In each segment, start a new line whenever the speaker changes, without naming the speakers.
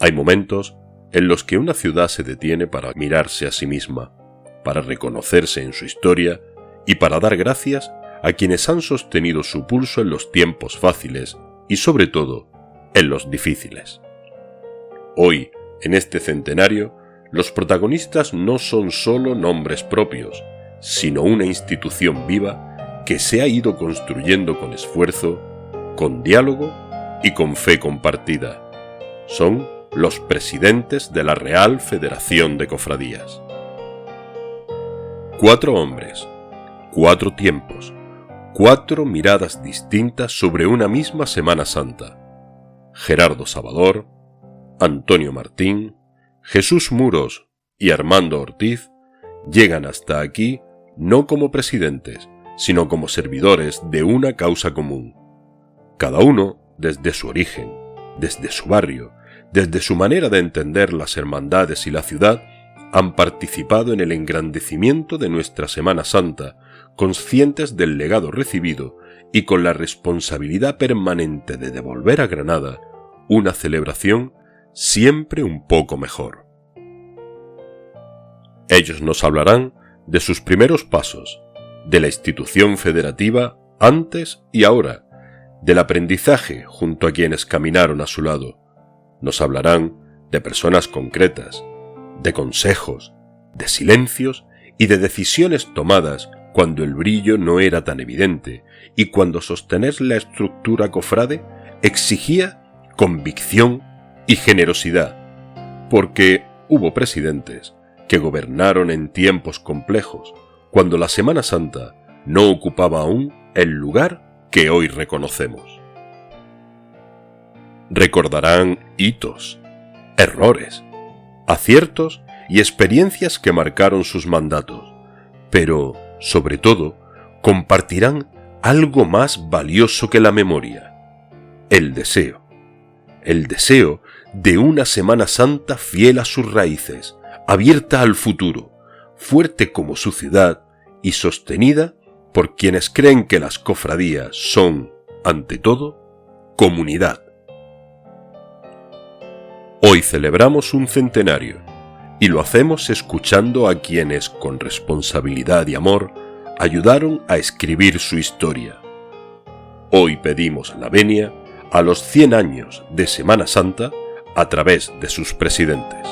Hay momentos en los que una ciudad se detiene para mirarse a sí misma, para reconocerse en su historia y para dar gracias a quienes han sostenido su pulso en los tiempos fáciles y sobre todo en los difíciles. Hoy, en este centenario, los protagonistas no son solo nombres propios, sino una institución viva que se ha ido construyendo con esfuerzo, con diálogo y con fe compartida. Son los presidentes de la Real Federación de Cofradías. 4 hombres, 4 tiempos, 4 miradas distintas sobre una misma Semana Santa. Gerardo Salvador, Antonio Martín, Jesús Muros y Armando Ortiz llegan hasta aquí no como presidentes, sino como servidores de una causa común. Cada uno desde su origen, desde su barrio, desde su manera de entender las hermandades y la ciudad, han participado en el engrandecimiento de nuestra Semana Santa, conscientes del legado recibido y con la responsabilidad permanente de devolver a Granada una celebración siempre un poco mejor. Ellos nos hablarán de sus primeros pasos, de la institución federativa antes y ahora, del aprendizaje junto a quienes caminaron a su lado. Nos hablarán de personas concretas, de consejos, de silencios y de decisiones tomadas cuando el brillo no era tan evidente y cuando sostener la estructura cofrade exigía convicción y generosidad, porque hubo presidentes que gobernaron en tiempos complejos, cuando la Semana Santa no ocupaba aún el lugar que hoy reconocemos. Recordarán hitos, errores, aciertos y experiencias que marcaron sus mandatos, pero, sobre todo, compartirán algo más valioso que la memoria: el deseo de una Semana Santa fiel a sus raíces, abierta al futuro, fuerte como su ciudad y sostenida por quienes creen que las cofradías son, ante todo, comunidad. Hoy celebramos un centenario y lo hacemos escuchando a quienes, con responsabilidad y amor, ayudaron a escribir su historia. Hoy pedimos la venia a los 100 años de Semana Santa a través de sus presidentes.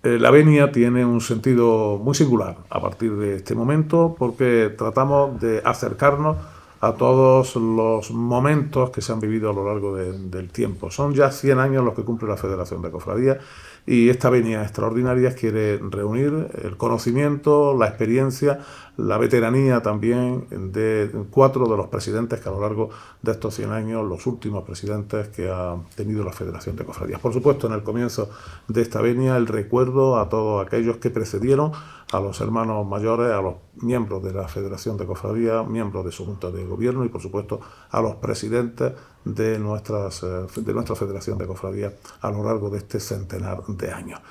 La venia tiene un sentido muy singular a partir de este momento, porque tratamos de acercarnos a todos los momentos que se han vivido a lo largo del tiempo. Son ya 100 años los que cumple la Federación de Cofradías, y esta venia extraordinaria quiere reunir el conocimiento, la experiencia, la veteranía también de 4 de los presidentes que a lo largo de estos 100 años, los últimos presidentes que ha tenido la Federación de Cofradías. Por supuesto, en el comienzo de esta venia, el recuerdo a todos aquellos que precedieron, a los hermanos mayores, a los miembros de la Federación de Cofradías, miembros de su Junta de Gobierno y, por supuesto, a los presidentes de nuestra Federación de Cofradías a lo largo de este centenar de años.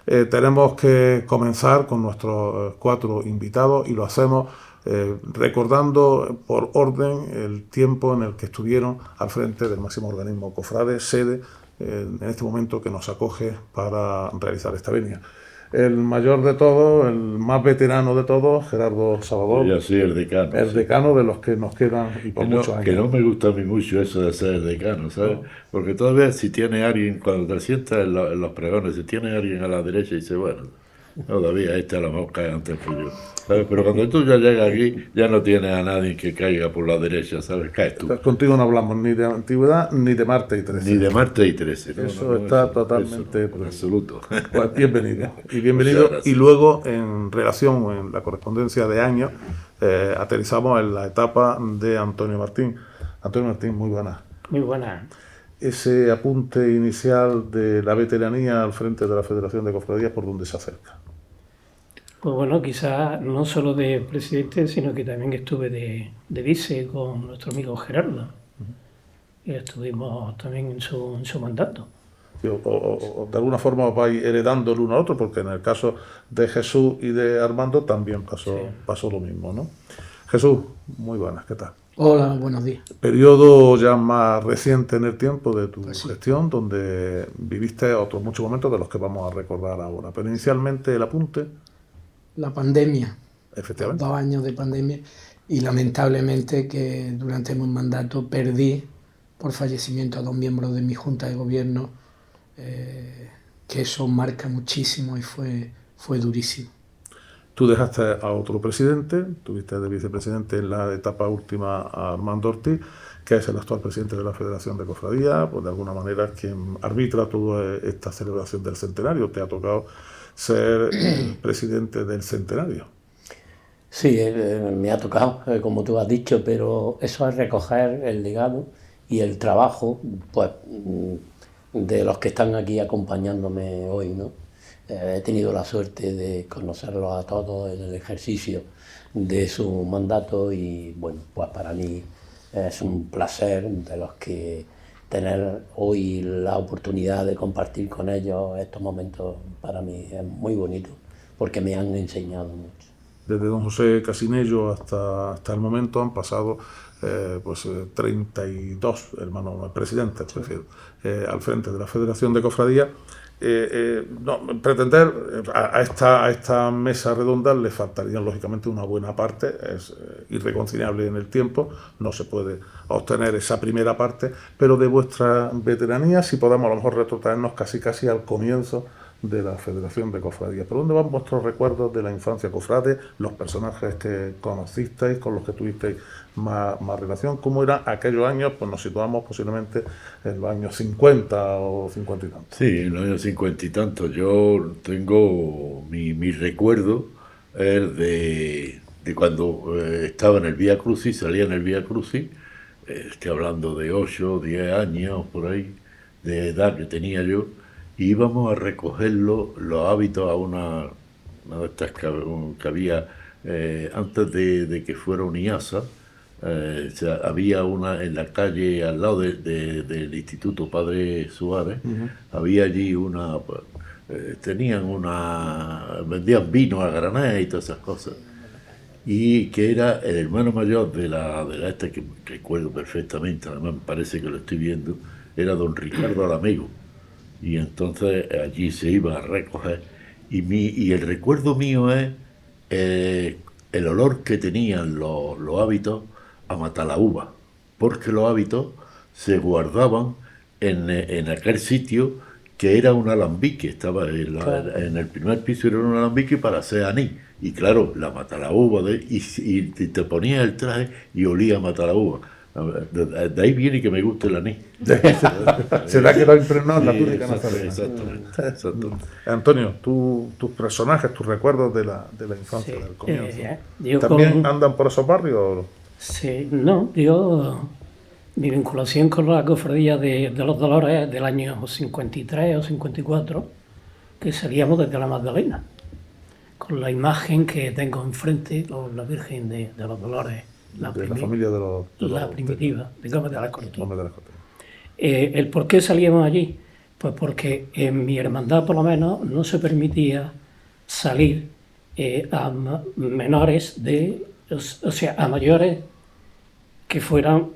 Tenemos que comenzar con nuestros 4 invitados, y lo hacemos recordando por orden el tiempo en el que estuvieron al frente del máximo organismo cofrade, sede en este momento que nos acoge para realizar esta venia. El mayor de todos, el más veterano de todos, Gerardo Salvador.
Yo soy el decano.
El decano de los que nos quedan y por muchos años.
Que no me gusta a mí mucho eso de ser el decano, ¿sabes? No. Porque todavía si tiene alguien, cuando te sientas en los pregones, si tiene alguien a la derecha y dice, bueno, todavía a lo mejor cae antes que yo, ¿sabes? Pero cuando tú ya llegas aquí, ya no tienes a nadie que caiga por la derecha, ¿sabes? Caes tú.
Contigo no hablamos ni de antigüedad ni de Marte y 13.
Ni de Marte y 13.
No, eso está totalmente...
Eso, absoluto.
Pues bienvenido. Y bienvenido. Y luego, en relación, en la correspondencia de años, aterrizamos en la etapa de Antonio Martín. Antonio Martín, muy buena.
Muy buena.
Ese apunte inicial de la veteranía al frente de la Federación de Cofradías, ¿por dónde se acerca?
Pues bueno, quizás no solo de presidente, sino que también estuve de vice con nuestro amigo Gerardo. Y estuvimos también en su mandato.
O de alguna forma os vais heredando el uno al otro, porque en el caso de Jesús y de Armando también pasó lo mismo, ¿no? Jesús, muy buenas, ¿qué tal?
Hola, buenos días.
Periodo ya más reciente en el tiempo de tu
Pues sí.
gestión, donde viviste otros muchos momentos de los que vamos a recordar ahora. Pero inicialmente el apunte,
La pandemia,
efectivamente.
2 años de pandemia, y lamentablemente que durante mi mandato perdí por fallecimiento a 2 miembros de mi junta de gobierno, que eso marca muchísimo y fue durísimo.
Tú dejaste a otro presidente, tuviste de vicepresidente en la etapa última a Armando Ortiz, que es el actual presidente de la Federación de Cofradías, pues de alguna manera es quien arbitra toda esta celebración del centenario. Te ha tocado ser el presidente del centenario.
Sí, me ha tocado, como tú has dicho, pero eso es recoger el legado y el trabajo, pues, de los que están aquí acompañándome hoy, ¿no? He tenido la suerte de conocerlos a todos en el ejercicio de su mandato y, bueno, pues para mí es un placer de los que tener hoy la oportunidad de compartir con ellos estos momentos. Para mí es muy bonito porque me han enseñado mucho.
Desde don José Casinello hasta el momento han pasado 32 hermanos presidentes, prefiero, al frente de la Federación de Cofradías. Pretender a esta mesa redonda le faltaría lógicamente una buena parte, es irreconciliable en el tiempo, no se puede obtener esa primera parte, pero de vuestra veteranía, si podemos a lo mejor retrotraernos casi al comienzo de la Federación de Cofradías. ¿Por dónde van vuestros recuerdos de la infancia cofrade, los personajes que conocisteis, con los que tuvisteis más relación? ¿Cómo eran aquellos años? Pues nos situamos posiblemente en los años 50 o 50 y tantos.
Sí, en los años 50 y tantos. Yo tengo mi recuerdo es de cuando estaba en el Vía Crucis, salía en el Vía Crucis, estoy hablando de 8 o 10 años por ahí, de edad que tenía yo, y íbamos a recoger los hábitos a una de estas que había antes de que fuera un IASA. O sea, había una en la calle al lado del Instituto Padre Suárez. Había allí una, pues, vendían vino a granel y todas esas cosas, y que era el hermano mayor de la esta, que recuerdo perfectamente, además me parece que lo estoy viendo, era don Ricardo Alamego, y entonces allí se iba a recoger, y el recuerdo mío es el olor que tenían los hábitos a Matalaúva, porque los hábitos se guardaban en aquel sitio que era un alambique, estaba en el primer piso, era un alambique para hacer anís, y claro, la Matalaúva, y te ponías el traje y olía a Matalaúva. De ahí viene que me gusta el anís.
Se le ha quedado impregnado en la túnica
Exactamente,
nazarena.
exactamente.
Antonio, tus personajes, tus recuerdos de la infancia,
Sí,
del comienzo,
yo
¿también
con-
andan por esos barrios?
Sí, no, mi vinculación con la cofradía de los Dolores es del año 53 o 54, que salíamos desde la Magdalena, con la imagen que tengo enfrente, con la Virgen de los Dolores,
De la familia de los
primitiva, de Gómez de la Corte.
Gómez de las Cortes.
¿El por qué salíamos allí? Pues porque en mi hermandad, por lo menos, no se permitía salir a menores o sea, a mayores que fueran,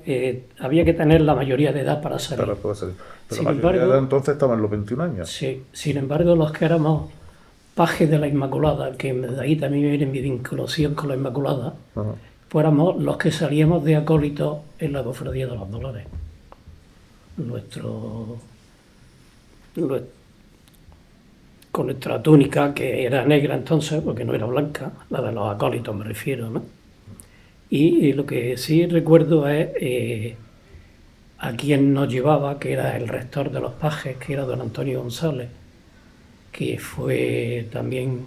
había que tener la mayoría de edad para salir.
Claro, puede ser. Pero
Sin
la mayoría
embargo-
de entonces estaban los 21 años.
Sí, sin embargo, los que éramos pajes de la Inmaculada, que de ahí también viene mi vinculación con la Inmaculada,
Ajá.
pues éramos los que salíamos de acólitos en la cofradía de los Dolores. Con nuestra túnica, que era negra entonces, porque no era blanca, la de los acólitos me refiero, ¿no? Y lo que sí recuerdo es a quien nos llevaba, que era el rector de los pajes, que era don Antonio González, que fue también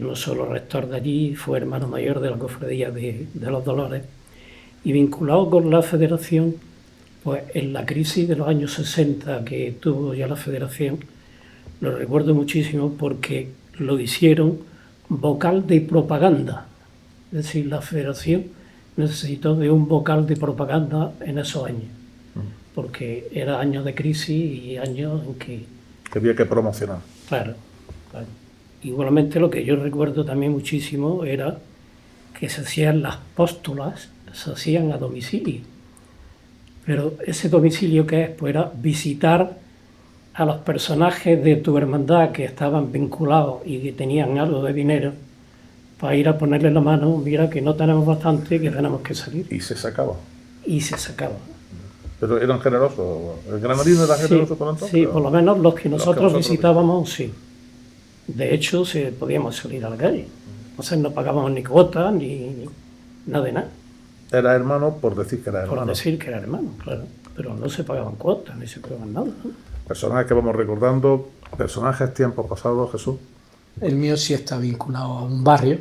no solo rector de allí, fue hermano mayor de la cofradía de los Dolores, y vinculado con la federación, pues en la crisis de los años 60 que tuvo ya la federación, lo recuerdo muchísimo porque lo hicieron vocal de propaganda. Es decir, la federación necesitó de un vocal de propaganda en esos años, porque era años de crisis y años en que,
Que había que promocionar.
claro. Igualmente lo que yo recuerdo también muchísimo era que se hacían las póstulas, se hacían a domicilio. Pero ese domicilio que es, pues era visitar a los personajes de tu hermandad que estaban vinculados y que tenían algo de dinero, para ir a ponerle la mano, mira que no tenemos bastante y que tenemos que salir.
Y se sacaba.
Y se sacaba.
Pero eran generosos. ¿El granadino era generoso por entonces?
Sí, por lo menos los que nosotros
nosotros
visitábamos, sí. De hecho, podíamos salir a la calle. Entonces no pagábamos ni cuotas ni nada de nada.
Era hermano por decir que era hermano.
Por decir que era hermano, claro. Pero no se pagaban cuotas, ni se pagaban nada, ¿no?
Personajes que vamos recordando, personajes tiempos pasados, Jesús.
El mío sí está vinculado a un barrio,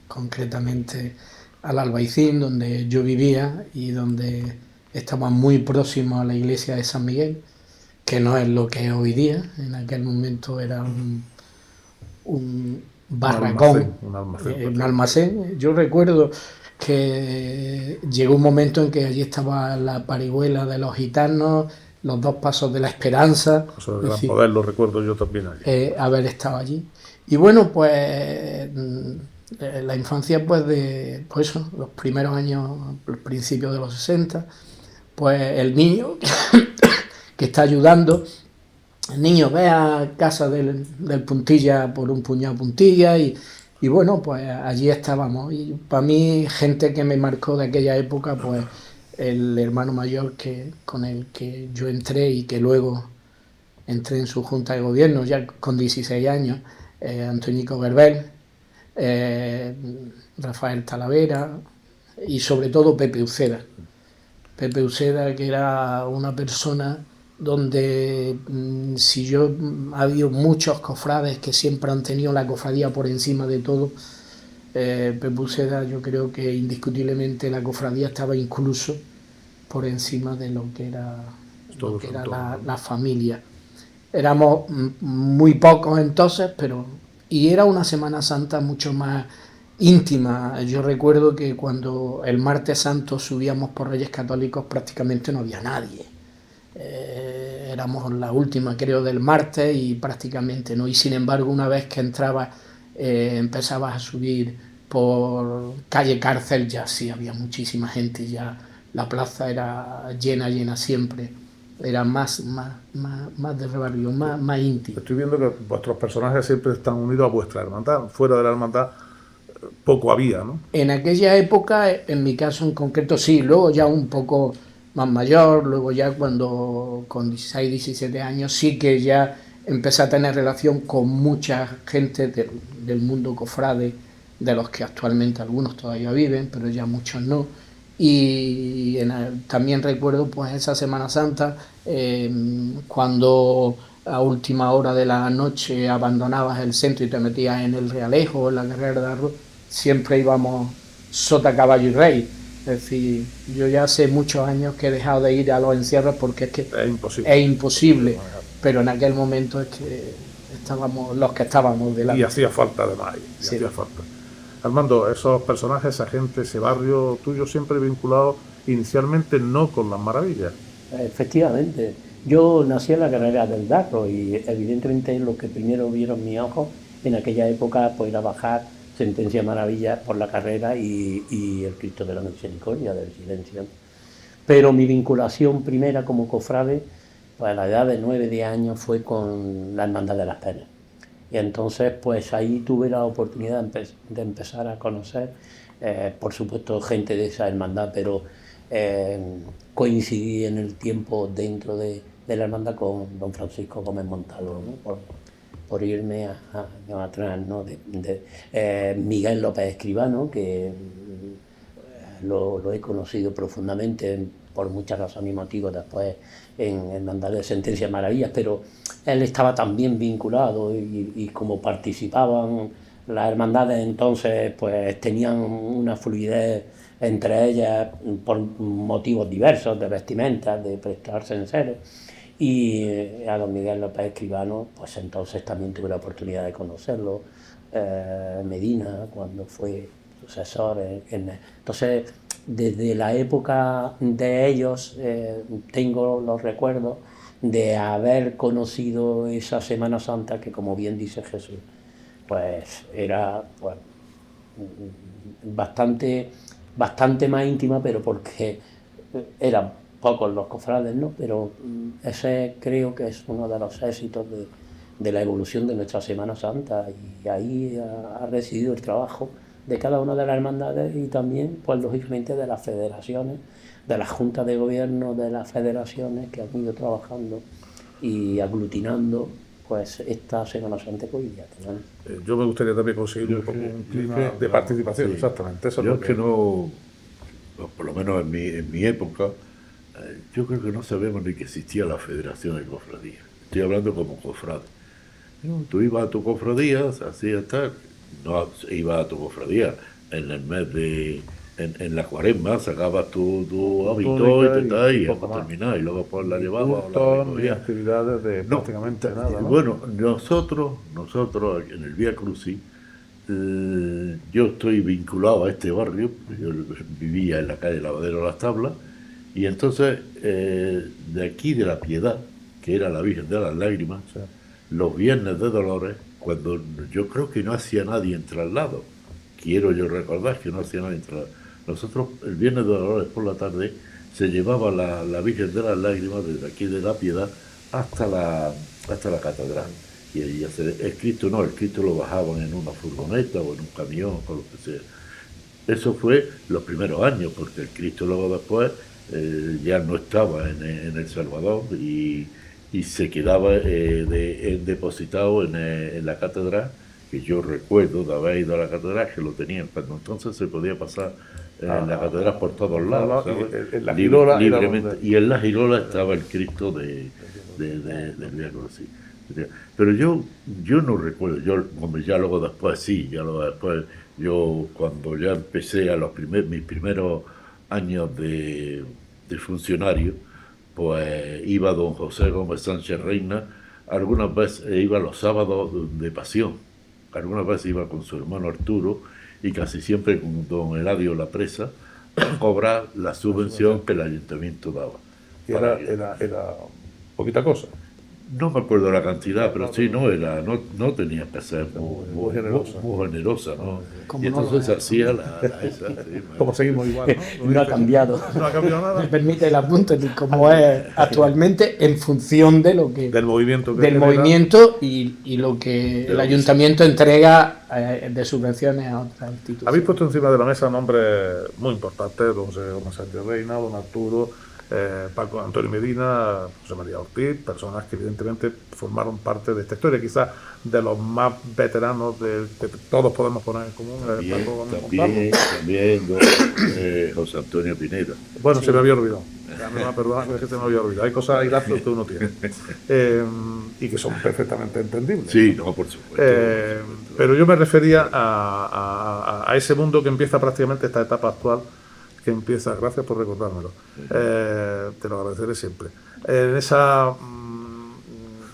concretamente al Albaicín, donde yo vivía y donde estaba muy próximo a la iglesia de San Miguel, que no es lo que es hoy día. En aquel momento era un barracón, un almacén. Yo recuerdo que llegó un momento en que allí estaba la parihuela de los gitanos, los dos pasos de la esperanza.
Eso de Gran Poder lo recuerdo yo también allí.
Haber estado allí. Y bueno, pues la infancia, pues eso, los primeros años, el principio de los 60, pues el niño que está ayudando, el niño ve a casa del Puntilla por un puñado de puntilla y bueno, pues allí estábamos. Y para mí, gente que me marcó de aquella época, pues el hermano mayor con el que yo entré y que luego entré en su junta de gobierno ya con 16 años, Antoñico Berbel, Rafael Talavera y sobre todo Pepe Uceda. Pepe Uceda, que era una persona donde ha habido muchos cofrades que siempre han tenido la cofradía por encima de todo. Pepe Uceda, yo creo que indiscutiblemente la cofradía estaba incluso por encima de lo que era la familia. Éramos muy pocos entonces, y era una Semana Santa mucho más íntima. Yo recuerdo que cuando el martes santo subíamos por Reyes Católicos prácticamente no había nadie. Éramos la última, creo, del martes y prácticamente no. Y sin embargo, una vez que entrabas, empezabas a subir por calle Cárcel, ya sí había muchísima gente, ya la plaza era llena siempre. Era más de barrio, más íntimo.
Estoy viendo que vuestros personajes siempre están unidos a vuestra hermandad. Fuera de la hermandad poco había, ¿no?
En aquella época, en mi caso en concreto, sí. Luego ya un poco más mayor, luego ya cuando con 16, 17 años, sí que ya empecé a tener relación con mucha gente del mundo cofrade, de los que actualmente algunos todavía viven, pero ya muchos no. Y también recuerdo pues esa Semana Santa, cuando a última hora de la noche abandonabas el centro y te metías en el Realejo, en la carrera de arroz, siempre íbamos sota, caballo y rey. Es decir, yo ya hace muchos años que he dejado de ir a los encierros porque es que es imposible, pero en aquel momento es que estábamos los que estábamos delante.
Y hacía falta además,
sí.
Hacía falta. Armando, esos personajes, esa gente, ese barrio tuyo siempre vinculado inicialmente no con las maravillas.
Efectivamente, yo nací en la carrera del Darro y evidentemente lo que primero vieron mis ojos en aquella época pues era bajar Sentencia Maravilla por la carrera y el Cristo de la Misericordia del Silencio. Pero mi vinculación primera como cofrade, pues a la edad de 9-10 años, fue con la Hermandad de las Penas. Y entonces pues ahí tuve la oportunidad de empezar a conocer, por supuesto, gente de esa hermandad, pero coincidí en el tiempo dentro de la hermandad con don Francisco Gómez Montalvo, ¿no? por irme atrás, ¿no? Miguel López Escribano, que lo he conocido profundamente por muchas razones y motivos después en Hermandad de Sentencia Maravillas, pero él estaba también vinculado y como participaban las hermandades entonces, pues tenían una fluidez entre ellas por motivos diversos, de vestimentas, de prestarse en seres. Y a don Miguel López Escribano, pues entonces también tuve la oportunidad de conocerlo, Medina, cuando fue sucesor. Entonces, desde la época de ellos, tengo los recuerdos de haber conocido esa Semana Santa que, como bien dice Jesús, pues era, pues, bastante más íntima, pero porque eran pocos los cofrades, ¿no? Pero ese creo que es uno de los éxitos de la evolución de nuestra Semana Santa, y ahí ha residido el trabajo de cada una de las hermandades y también, pues lógicamente, de las federaciones, de las juntas de gobierno de las federaciones que han ido trabajando y aglutinando pues esta Semana Santa que hoy ya tenemos.
Yo me gustaría también conseguir un poco un clima de participación,
sí.
exactamente. Eso
Yo
es
es que no, por lo menos en mi época, yo creo que no sabemos ni que existía la Federación de Cofradías. Estoy hablando como cofrade. ¿No? Tú ibas a tu cofradía, hacías tal, no ibas a tu cofradía en el mes de... En la cuaresma sacabas tu hábito y te y
poco
para
más.
terminar, y luego pues la llevabas o la
cultos ni
recogías.
actividades de
No,
prácticamente nada, ¿no?
Bueno, nosotros en el Vía Crucis, yo estoy vinculado a este barrio, yo vivía en la calle Lavadero Las Tablas, y entonces de aquí de la Piedad, que era la Virgen de las Lágrimas,
Sí.
los viernes de Dolores, cuando yo creo que no hacía nadie en traslado, quiero yo recordar que no hacía nadie en traslado, nosotros el viernes de Dolores por la tarde se llevaba la Virgen de las Lágrimas desde aquí de la Piedad hasta la catedral. Y el Cristo lo bajaban en una furgoneta o en un camión o lo que sea. Eso fue los primeros años, porque el Cristo luego después ya no estaba en El Salvador y se quedaba depositado en la catedral, que yo recuerdo de haber ido a la catedral, que lo tenían cuando entonces se podía pasar en la catedral por todos lados, ¿sabes?
En la Girola
libremente. Y en la Girola estaba el Cristo del Vía Crucis. Pero yo no recuerdo, ya luego después yo cuando ya empecé a mis primeros años de funcionario, pues iba don José Gómez Sánchez Reina, algunas veces iba los sábados de pasión, algunas veces iba con su hermano Arturo y casi siempre con don Eladio La Presa a cobrar la subvención que el ayuntamiento daba.
Y era poquita cosa.
No me acuerdo la cantidad, pero sí, no tenía que ser muy generosa, ¿no? Y entonces hacía esa. Sí,
Como seguimos igual, ¿no?
No ha cambiado.
No ha cambiado nada.
Me permite el apunte de cómo es actualmente en función de lo que
Del movimiento que
del
genera.
movimiento y lo que el ayuntamiento entrega de subvenciones a otras instituciones.
Habéis puesto encima de la mesa nombres muy importantes: don José Gómez Sánchez Reina, don Arturo, Paco Antonio Medina, José María Ortiz, personas que evidentemente formaron parte de esta historia, quizás de los más veteranos que todos podemos poner en común.
También José Antonio Pineda.
Bueno, sí. Se me había olvidado. Perdona, es que se me había olvidado. Hay cosas, hay lazos que uno tiene y que son perfectamente entendibles.
Sí, no, por supuesto.
Pero yo me refería a ese mundo que empieza prácticamente esta etapa actual, que empieza, gracias por recordármelo, te lo agradeceré siempre, en esa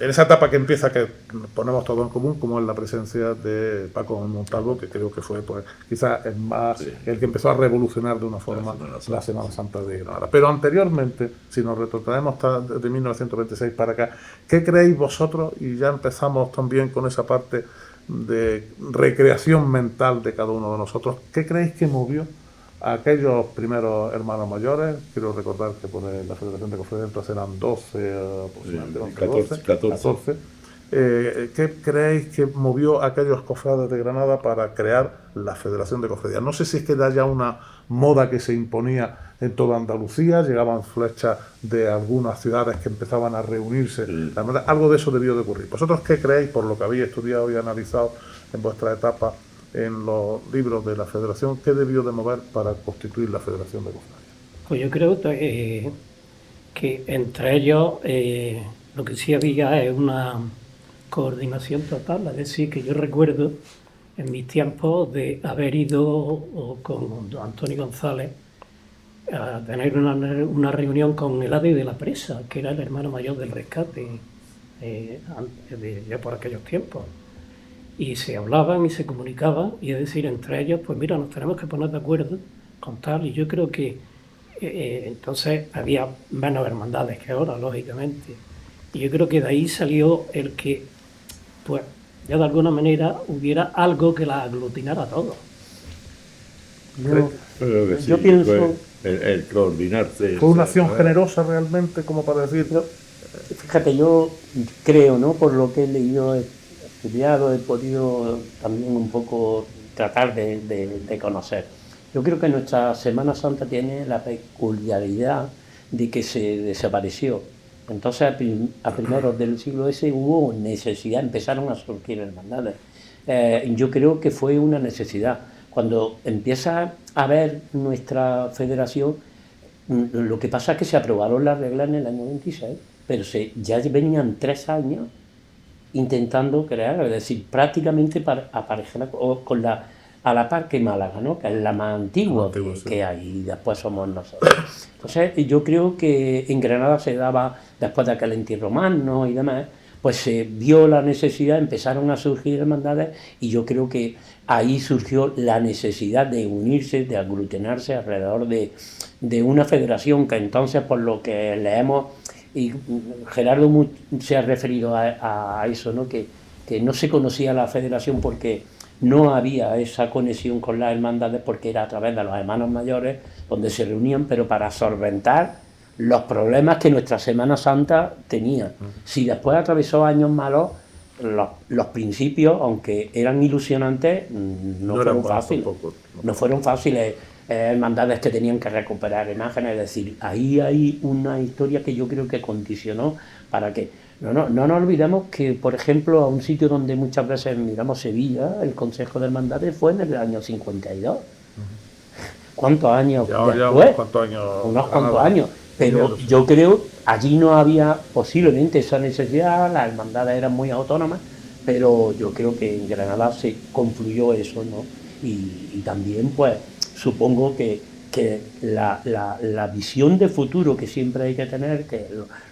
etapa que empieza, que ponemos todo en común, como es la presencia de Paco Montalvo, que creo que fue pues quizás el que empezó a revolucionar de una forma la Semana Santa de Granada. Pero anteriormente, si nos retrotraemos de 1926 para acá, ¿qué creéis vosotros? Y ya empezamos también con esa parte de recreación mental de cada uno de nosotros. ¿Qué creéis que movió a aquellos primeros hermanos mayores? Quiero recordar que por la Federación de Cofradías eran 12, aproximadamente 14. ¿Qué creéis que movió a aquellos cofrades de Granada para crear la Federación de Cofradías? No sé si es que era ya una moda que se imponía en toda Andalucía, llegaban flechas de algunas ciudades que empezaban a reunirse. Algo de eso debió de ocurrir. ¿Vosotros qué creéis, por lo que habéis estudiado y analizado en vuestra etapa en los libros de la Federación, qué debió de mover para constituir la Federación de Cofradías?
Pues yo creo que entre ellos lo que sí había es una coordinación total. Es decir, que yo recuerdo en mis tiempos de haber ido con don Antonio González a tener una reunión con Eladio de la Presa, que era el hermano mayor del Rescate ya por aquellos tiempos. Y se hablaban y se comunicaban, y es decir, entre ellos, pues mira, nos tenemos que poner de acuerdo con tal, y yo creo que entonces había menos hermandades que ahora, lógicamente, y yo creo que de ahí salió el que, pues, ya de alguna manera hubiera algo que la aglutinara a todos.
Creo que sí,
yo pienso...
fue el coordinarse.
¿Fue una acción generosa realmente, como para decir?
Fíjate, yo creo, ¿no? Por lo que he leído, he estudiado, he podido también un poco tratar de conocer. Yo creo que nuestra Semana Santa tiene la peculiaridad de que se desapareció. Entonces, a primeros del siglo ese hubo necesidad, empezaron a surgir hermandades. Yo creo que fue una necesidad. Cuando empieza a ver nuestra federación, lo que pasa es que se aprobaron las reglas en el año 26, pero ya venían 3 años intentando crear, es decir, prácticamente para aparejar con a la par que Málaga, ¿no? Que es la más antigua que hay, y después somos nosotros. Entonces, yo creo que en Granada se daba, después de aquel entierro romano y demás, pues se vio la necesidad, empezaron a surgir hermandades, y yo creo que ahí surgió la necesidad de unirse, de aglutinarse alrededor de una federación que entonces, por lo que leemos, y Gerardo se ha referido a eso, ¿no? Que no se conocía la federación porque no había esa conexión con las hermandades, porque era a través de los hermanos mayores donde se reunían, pero para solventar los problemas que nuestra Semana Santa tenía. Si después atravesó años malos, los principios, aunque eran ilusionantes, no fueron fáciles. No fueron fáciles. Hermandades que tenían que recuperar imágenes, es decir, ahí hay una historia que yo creo que condicionó para que... No nos olvidemos que, por ejemplo, a un sitio donde muchas veces miramos Sevilla, el Consejo de Hermandades fue en el año 52. ¿Cuántos años después? Unos cuantos años. Pero yo creo, allí no había posiblemente esa necesidad, las hermandades eran muy autónomas, pero yo creo que en Granada se confluyó eso, ¿no? Y también, pues, supongo que la visión de futuro que siempre hay que tener, que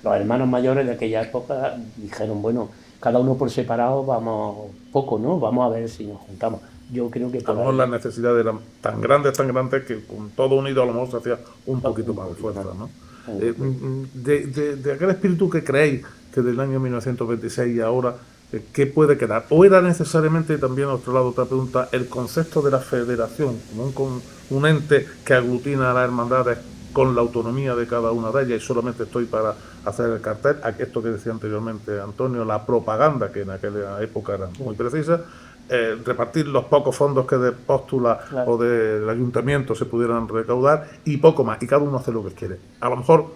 los hermanos mayores de aquella época dijeron, bueno, cada uno por separado vamos poco, ¿no? Vamos a ver si nos juntamos. Yo creo que...
A lo mejor las necesidades eran tan grandes, que con todo unido a lo mejor se hacía un poquito más de fuerza, ¿no? De aquel espíritu que creéis que del año 1926 y ahora, ¿qué puede quedar? ¿O era necesariamente, también a otro lado otra pregunta, el concepto de la federación como un ente que aglutina a las hermandades con la autonomía de cada una de ellas, y solamente estoy para hacer el cartel, esto que decía anteriormente Antonio, la propaganda, que en aquella época era muy precisa, repartir los pocos fondos que de Póstula o del ayuntamiento se pudieran recaudar, y poco más, y cada uno hace lo que quiere? A lo mejor,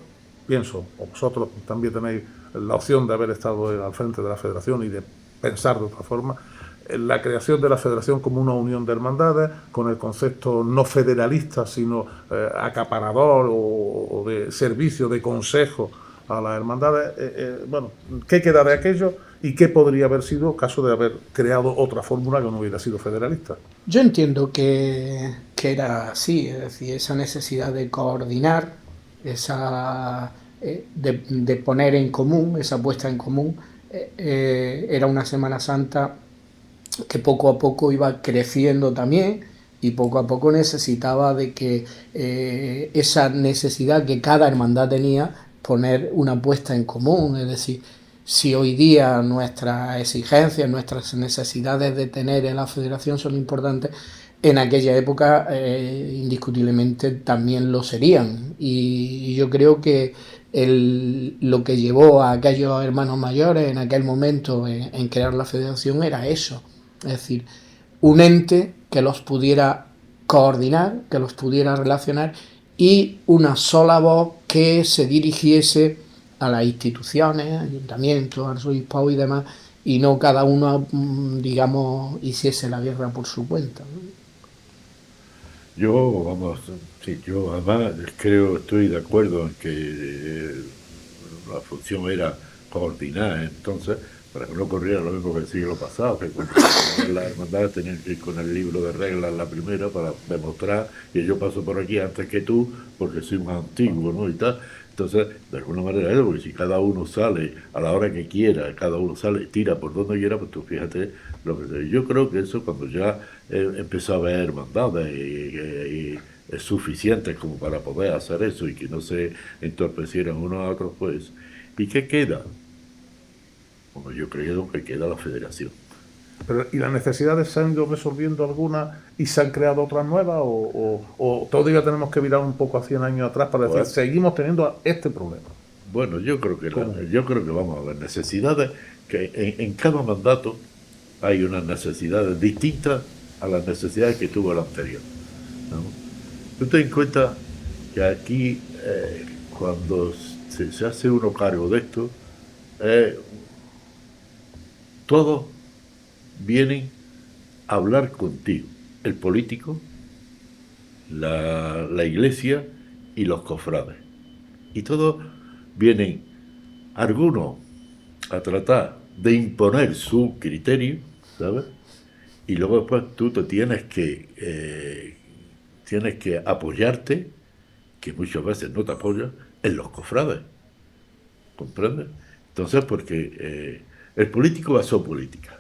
pienso, o vosotros también tenéis la opción de haber estado al frente de la federación y de pensar de otra forma, la creación de la federación como una unión de hermandades, con el concepto no federalista, sino acaparador o de servicio, de consejo a las hermandades. Bueno, ¿qué queda de aquello y qué podría haber sido caso de haber creado otra fórmula que no hubiera sido federalista?
Yo entiendo que era así, es decir, esa necesidad de coordinar, de poner en común, esa puesta en común, era una Semana Santa que poco a poco iba creciendo también, y poco a poco necesitaba de que esa necesidad que cada hermandad tenía, poner una puesta en común. Es decir, si hoy día nuestras exigencias, nuestras necesidades de tener en la federación son importantes, en aquella época indiscutiblemente también lo serían, y yo creo que lo que llevó a aquellos hermanos mayores en aquel momento en crear la federación era eso, es decir, un ente que los pudiera coordinar, que los pudiera relacionar, y una sola voz que se dirigiese a las instituciones, ayuntamientos, arzobispado y demás, y no cada uno, digamos, hiciese la guerra por su cuenta, ¿no?
Yo además estoy de acuerdo en que la función era coordinar, entonces, para que no ocurriera lo mismo que el siglo pasado, que cuando las hermandades tenían que ir con el libro de reglas la primera para demostrar que yo paso por aquí antes que tú, porque soy más antiguo, ¿no? Y tal. Entonces, de alguna manera eso, porque si cada uno sale a la hora que quiera, cada uno sale, tira por donde quiera, pues tú fíjate lo que... Yo creo que eso, cuando ya empezó a haber hermandades y es suficiente como para poder hacer eso y que no se entorpecieran unos a otros, pues... ¿Y qué queda? Bueno, yo creo que queda la federación.
Pero, ¿y las necesidades se han ido resolviendo algunas y se han creado otras nuevas? ¿O todavía tenemos que virar un poco a 100 años atrás para decir, seguimos teniendo este problema?
Bueno, yo creo que vamos a ver necesidades, que en cada mandato hay unas necesidades distintas a las necesidades que tuvo el anterior, ¿no? Tú ten en cuenta que aquí, cuando se hace uno cargo de esto, todos vienen a hablar contigo, el político, la iglesia y los cofrades. Y todos vienen, algunos, a tratar de imponer su criterio, ¿sabes? Y luego después tú te tienes que apoyarte, que muchas veces no te apoyas, en los cofrades. ¿Comprendes? Entonces, porque el político va a ser política.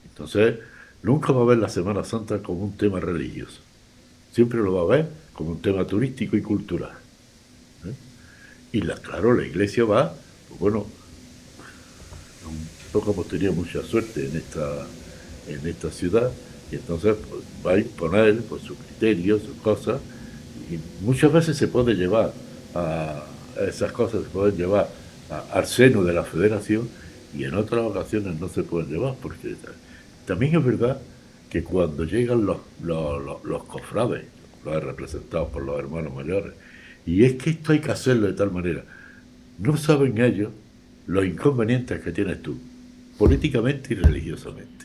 Entonces, nunca va a ver la Semana Santa como un tema religioso. Siempre lo va a ver como un tema turístico y cultural. Y claro, la iglesia va, pues bueno, nosotros hemos tenido mucha suerte en esta ciudad, y entonces pues, va a imponer pues, sus criterios, sus cosas, y muchas veces se puede llevar esas cosas, se pueden llevar al seno de la federación, y en otras ocasiones no se pueden llevar, porque también es verdad que cuando llegan los cofrades, los representados por los hermanos mayores, y es que esto hay que hacerlo de tal manera, no saben ellos los inconvenientes que tienes tú, políticamente y religiosamente,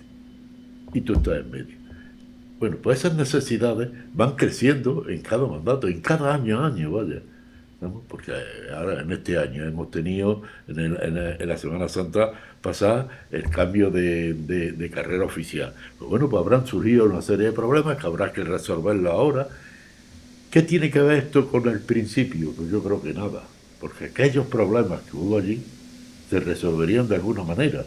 y tú estás en medio. Bueno, pues esas necesidades van creciendo en cada mandato, en cada año, vaya, ¿no? Porque ahora en este año hemos tenido, en la Semana Santa pasada, el cambio de carrera oficial. Pues bueno, pues habrán surgido una serie de problemas que habrá que resolverlos ahora. ¿Qué tiene que ver esto con el principio? Pues yo creo que nada, porque aquellos problemas que hubo allí se resolverían de alguna manera,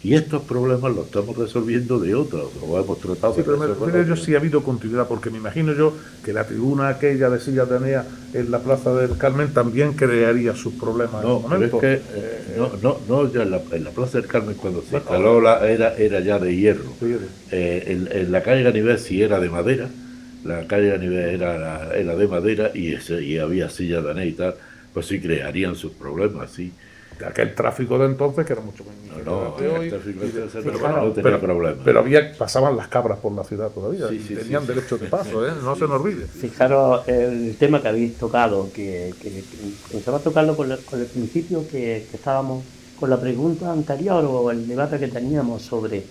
y estos problemas los estamos resolviendo de otras, o hemos tratado de resolver.
Pero yo sí ha habido continuidad, porque me imagino yo que la tribuna aquella de Silla de Enea en la Plaza del Carmen también crearía sus problemas.
No, pero es que no ya en la Plaza del Carmen cuando se instaló era ya de hierro. En la calle Ganivet sí era de madera. La calle Ganivet era de madera y había sillas de Enea y tal, pues sí crearían sus problemas, sí.
De aquel tráfico de entonces, que era mucho menos.
No tenía problemas.
Pero pasaban las cabras por la ciudad todavía, y tenían derecho de paso, no se nos olvide.
Fijaros el tema que habéis tocado, que se va a tocarlo con el principio que estábamos con la pregunta anterior o el debate que teníamos sobre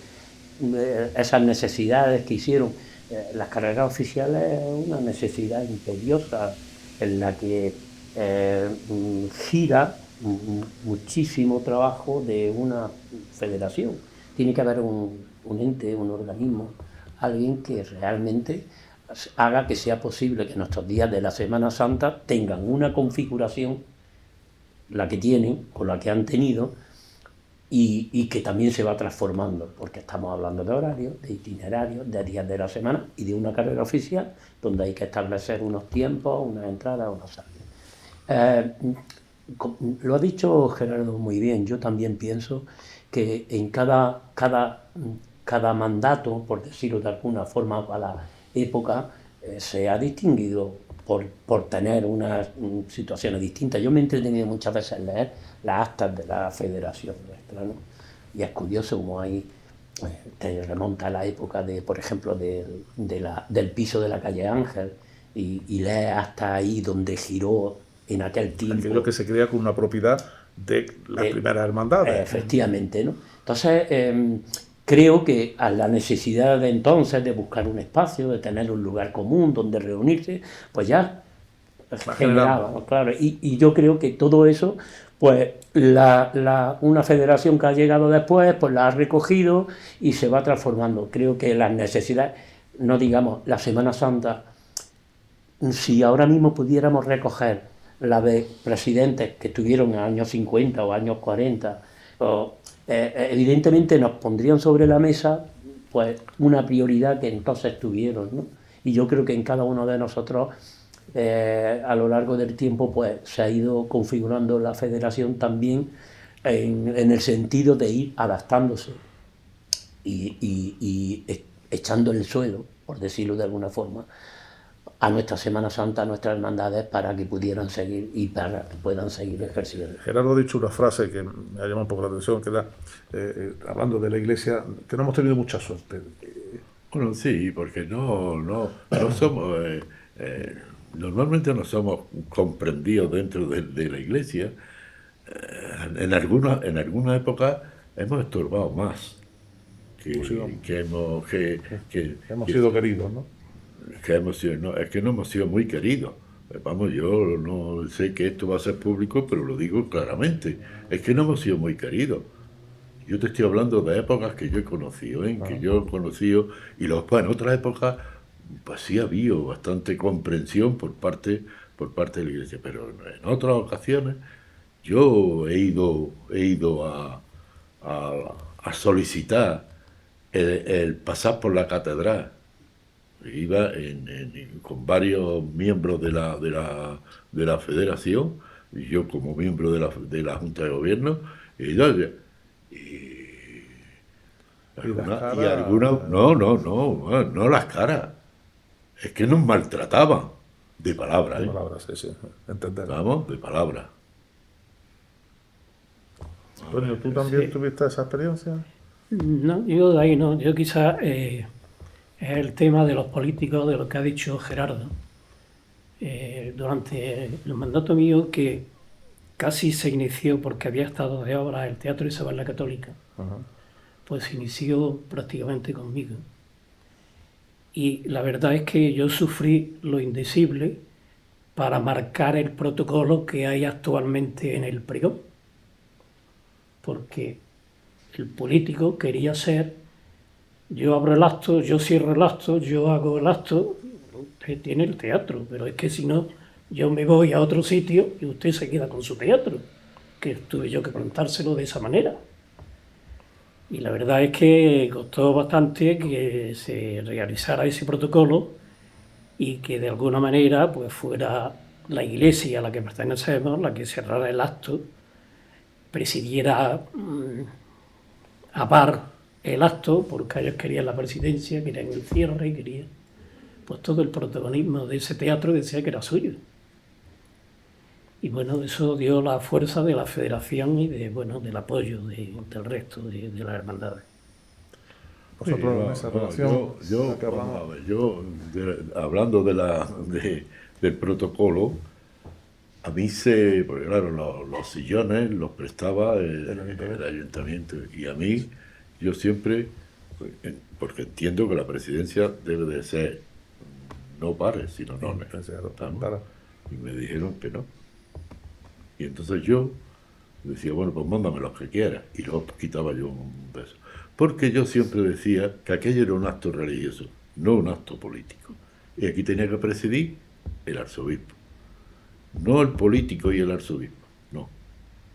esas necesidades que hicieron. Las carreras oficiales es una necesidad imperiosa en la que gira muchísimo trabajo de una federación. Tiene que haber un ente, un organismo, alguien que realmente haga que sea posible que nuestros días de la Semana Santa tengan una configuración, la que tienen, con la que han tenido, y que también se va transformando, porque estamos hablando de horarios, de itinerarios, de días de la semana y de una carrera oficial donde hay que establecer unos tiempos, unas entradas, unos salidas. Lo ha dicho Gerardo muy bien. Yo también pienso que en cada mandato, por decirlo de alguna forma, cada época, se ha distinguido por tener unas situaciones distintas. Yo me he entretenido muchas veces en leer las actas de la federación nuestra, ¿no? Y es curioso como ahí te remonta a la época de, por ejemplo, del piso de la calle Ángel, y lees hasta ahí donde giró en aquel tiempo.
Aquello que se crea con una propiedad de las primeras hermandades.
Efectivamente, ¿no? Entonces, creo que a la necesidad de entonces de buscar un espacio, de tener un lugar común donde reunirse, pues ya generaba, claro. Y yo creo que todo eso, pues una federación que ha llegado después, pues la ha recogido y se va transformando. Creo que las necesidades, no digamos la Semana Santa, si ahora mismo pudiéramos recoger la de presidentes que estuvieron en años 50 o años 40, evidentemente nos pondrían sobre la mesa pues una prioridad que entonces tuvieron, ¿no? Y yo creo que en cada uno de nosotros a lo largo del tiempo pues se ha ido configurando la federación también en el sentido de ir adaptándose echando el suelo, por decirlo de alguna forma, a nuestra Semana Santa, a nuestras hermandades, para que pudieran seguir y para que puedan seguir ejerciendo.
Gerardo ha dicho una frase que me ha llamado un poco la atención, que era, hablando de la Iglesia, que no hemos tenido mucha suerte.
Bueno, sí, porque no somos, normalmente no somos comprendidos dentro de la Iglesia. En alguna época hemos estorbado más que
Hemos sido queridos, ¿no?
que hemos sido, no, es que no hemos sido muy queridos. Vamos, yo no sé que esto va a ser público, pero lo digo claramente. Es que no hemos sido muy queridos. Yo te estoy hablando de épocas que yo he conocido, y en otras épocas, pues sí ha habido bastante comprensión por parte de la Iglesia, pero en otras ocasiones yo he ido a solicitar el pasar por la catedral. Iba con varios miembros de la federación, y yo como miembro de la Junta de Gobierno, y algunas, no las caras, es que nos maltrataban, de palabra,
De palabras, sí, entender.
Vamos, de palabra.
Antonio, ¿tú también tuviste esa experiencia?
No, yo de ahí no. Yo quizás es el tema de los políticos, de lo que ha dicho Gerardo. Durante el mandato mío, que casi se inició porque había estado de obra el Teatro Isabel la Católica, pues se inició prácticamente conmigo. Y la verdad es que yo sufrí lo indecible para marcar el protocolo que hay actualmente en el pregón. Porque el político quería ser, yo abro el acto, yo cierro el acto, yo hago el acto, usted tiene el teatro, pero es que si no, yo me voy a otro sitio y usted se queda con su teatro, que tuve yo que plantárselo de esa manera. Y la verdad es que costó bastante que se realizara ese protocolo y que de alguna manera pues fuera la Iglesia a la que pertenecemos la que cerrara el acto, presidiera a par el acto, porque ellos querían la presidencia, querían el cierre, querían pues todo el protagonismo de ese teatro, decía que era suyo. Y bueno, eso dio la fuerza de la federación y del apoyo del resto de las hermandades.
Vosotros en esa relación,
hablando del protocolo, a mí porque claro, los sillones los prestaba el ayuntamiento, y a mí, yo siempre, porque entiendo que la presidencia debe de ser no pares, sino nones. Y me dijeron que no. Y entonces yo decía, bueno, pues mándame los que quieras, y luego quitaba yo un beso. Porque yo siempre decía que aquello era un acto religioso, no un acto político. Y aquí tenía que presidir el arzobispo. No el político y el arzobispo, no,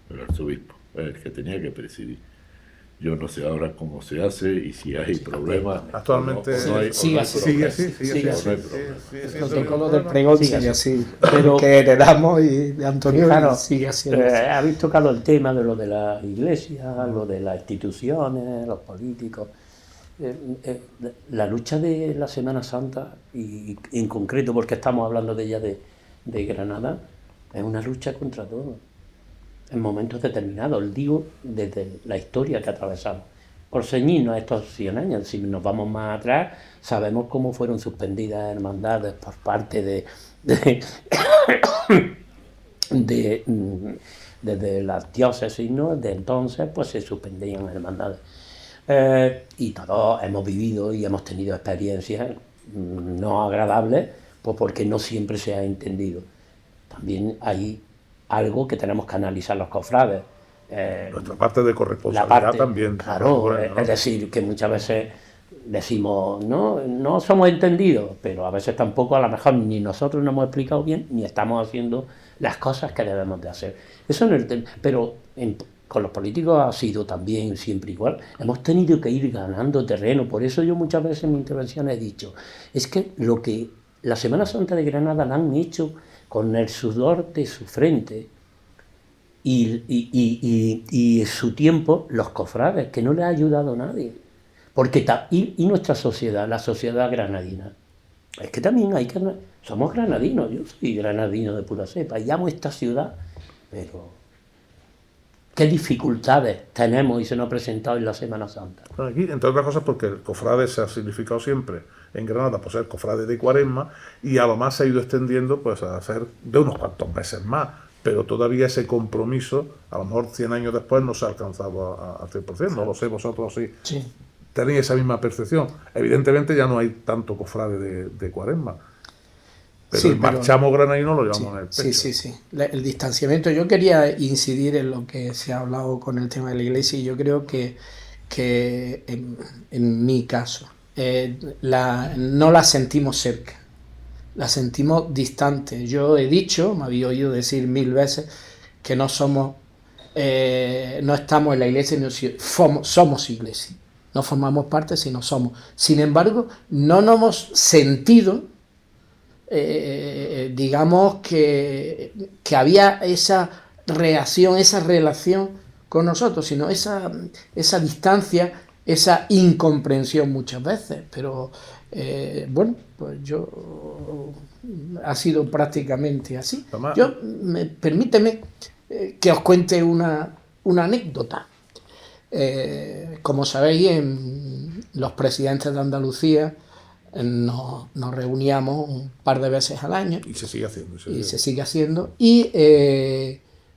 el arzobispo es el que tenía que presidir. Yo no sé ahora cómo se hace y si hay problemas.
Actualmente
sigue así.
El
protocolo del pregón sigue así.
Pero
que heredamos y de Antonio
claro,
sigue haciendo así.
Habéis tocado el tema de lo de la iglesia, lo de las instituciones, los políticos. La lucha de la Semana Santa, y en concreto porque estamos hablando de ella de Granada, es una lucha contra todo. En momentos determinados, digo, desde la historia que atravesamos. Por ceñirnos a estos 100 años, si nos vamos más atrás, sabemos cómo fueron suspendidas hermandades por parte desde las diócesis, ¿no? De entonces, pues se suspendían hermandades. Y todos hemos vivido y hemos tenido experiencias no agradables, pues porque no siempre se ha entendido. También hay algo que tenemos que analizar los cofrades.
Nuestra parte de corresponsabilidad también.
Claro, ¿no? Es decir, que muchas veces decimos, no somos entendidos, pero a veces tampoco, a lo mejor ni nosotros nos hemos explicado bien, ni estamos haciendo las cosas que debemos de hacer. Eso no es el tema. Pero con los políticos ha sido también siempre igual. Hemos tenido que ir ganando terreno. Por eso yo muchas veces en mi intervención he dicho, es que lo que la Semana Santa de Granada la han hecho con el sudor de su frente y su tiempo, los cofrades, que no le ha ayudado a nadie. Porque y nuestra sociedad, la sociedad granadina, es que también hay que... Somos granadinos, yo soy granadino de pura cepa, y amo esta ciudad, pero ¿qué dificultades tenemos y se nos ha presentado en la Semana Santa?
Aquí, entre otras cosas, porque el cofrade se ha significado siempre en Granada por ser cofrade de Cuaresma, y a lo más se ha ido extendiendo pues a hacer de unos cuantos meses más, pero todavía ese compromiso, a lo mejor 100 años después, no se ha alcanzado al 100%, no lo sé, vosotros sí tenéis esa misma percepción. Evidentemente ya no hay tanto cofrade de Cuaresma, pero
Sí,
el marchamo granadino lo llevamos en el pecho.
Sí. El distanciamiento. Yo quería incidir en lo que se ha hablado con el tema de la Iglesia, y yo creo que en mi caso no la sentimos cerca, la sentimos distante. Yo he dicho, me había oído decir 1000 veces que no estamos en la Iglesia, somos Iglesia. No formamos parte, sino somos. Sin embargo, no nos hemos sentido, digamos, que había esa reacción, esa relación con nosotros, sino esa distancia, esa incomprensión muchas veces. Pero bueno, pues ha sido prácticamente así. Permíteme que os cuente una anécdota. Como sabéis, los presidentes de Andalucía nos reuníamos un par de veces al año.
Y se sigue haciendo.
Se sigue haciendo. Y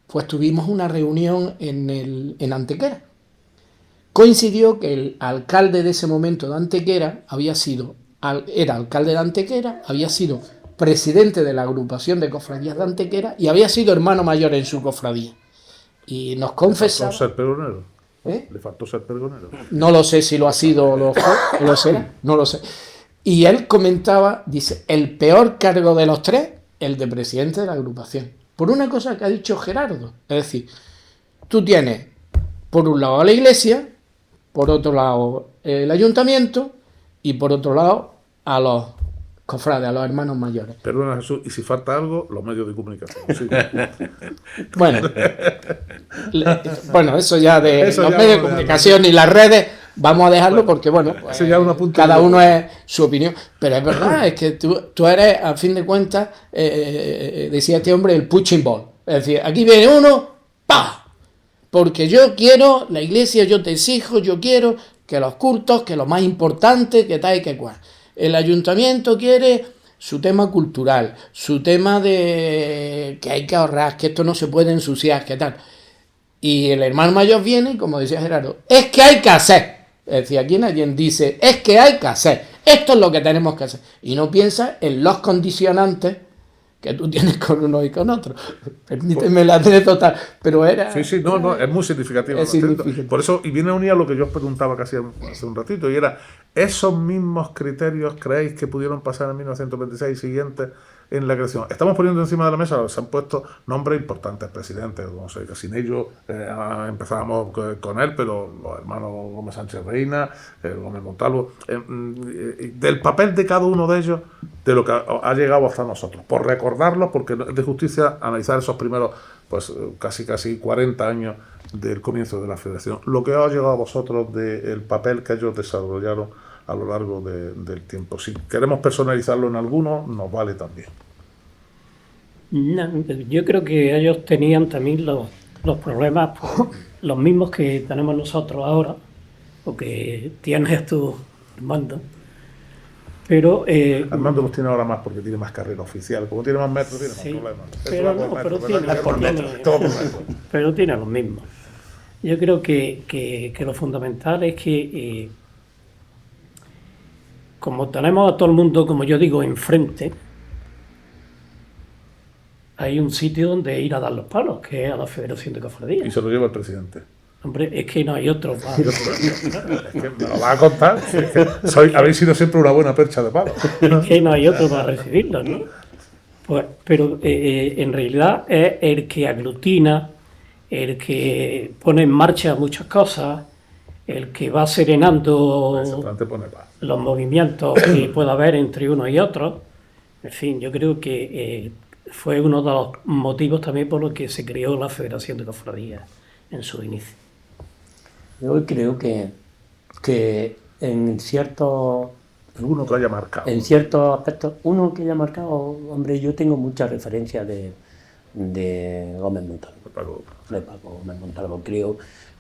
pues tuvimos una reunión en Antequera. Coincidió que el alcalde de ese momento de Antequera era alcalde de Antequera, había sido presidente de la agrupación de cofradías de Antequera y había sido hermano mayor en su cofradía. Y nos confesaba...
¿Le faltó ser pregonero? ¿Le faltó ser pregonero?
No lo sé si lo ha sido o lo será, no lo sé. Y él comentaba, dice, el peor cargo de los tres, el de presidente de la agrupación. Por una cosa que ha dicho Gerardo. Es decir, tú tienes por un lado a la Iglesia, por otro lado el ayuntamiento y por otro lado a los cofrades, a los hermanos mayores.
Perdona, Jesús, y si falta algo, los medios de comunicación. Sí.
Bueno, eso ya de los medios de comunicación y las redes, vamos a dejarlo porque, bueno, pues, cada uno es su opinión. Pero es verdad, es que tú eres, a fin de cuentas, decía este hombre, el punching ball. Es decir, aquí viene uno, ¡pa! Porque yo quiero, la Iglesia, yo te exijo, yo quiero que los cultos, que lo más importante, que tal y que cual. El ayuntamiento quiere su tema cultural, su tema de que hay que ahorrar, que esto no se puede ensuciar, que tal. Y el hermano mayor viene y, como decía Gerardo, es que hay que hacer. Es decir, aquí nadie dice, es que hay que hacer. Esto es lo que tenemos que hacer. Y no piensa en los condicionantes que tú tienes con uno y con otro. Permíteme la anécdota, pero era...
Sí, no, es muy significativo.
Es significativo.
Por eso, y viene unida a lo que yo os preguntaba casi hace un ratito, y era, ¿esos mismos criterios creéis que pudieron pasar en 1926 y siguientes en la creación? Estamos poniendo encima de la mesa, se han puesto nombres importantes, presidentes, no sé, que sin ellos empezábamos con él, pero los hermanos Gómez Sánchez Reina, Gómez Montalvo, del papel de cada uno de ellos, de lo que ha llegado hasta nosotros, por recordarlos, porque es de justicia analizar esos primeros, pues casi 40 años del comienzo de la federación, lo que os ha llegado a vosotros del papel que ellos desarrollaron a lo largo del tiempo. Si queremos personalizarlo en alguno, nos vale también.
No, yo creo que ellos tenían también los problemas, pues, los mismos que tenemos nosotros ahora, o que tienes tú, Armando. Pero
Armando los tiene ahora más porque tiene más carrera oficial. Como tiene más metros, tiene más problemas.
Pero tiene los mismos. Yo creo que lo fundamental es que como tenemos a todo el mundo, como yo digo, enfrente, hay un sitio donde ir a dar los palos, que es a la Federación de Cofradías.
Y se lo lleva el presidente.
Hombre, es que no hay otro.
Es que me lo va a contar. Es que habéis sido siempre una buena percha de palo.
Es que no hay otro para recibirlo, ¿no? Pues, pero en realidad es el que aglutina, el que pone en marcha muchas cosas, el que va serenando los movimientos que pueda haber entre uno y otro. En fin, yo creo que fue uno de los motivos también por los que se creó la Federación de Cofradías en su inicio.
Yo creo que en ciertos
Alguno que haya marcado.
En ciertos aspectos, uno que haya marcado, hombre, yo tengo muchas referencias de Gómez Montalvo, de Paco Gómez Montalvo.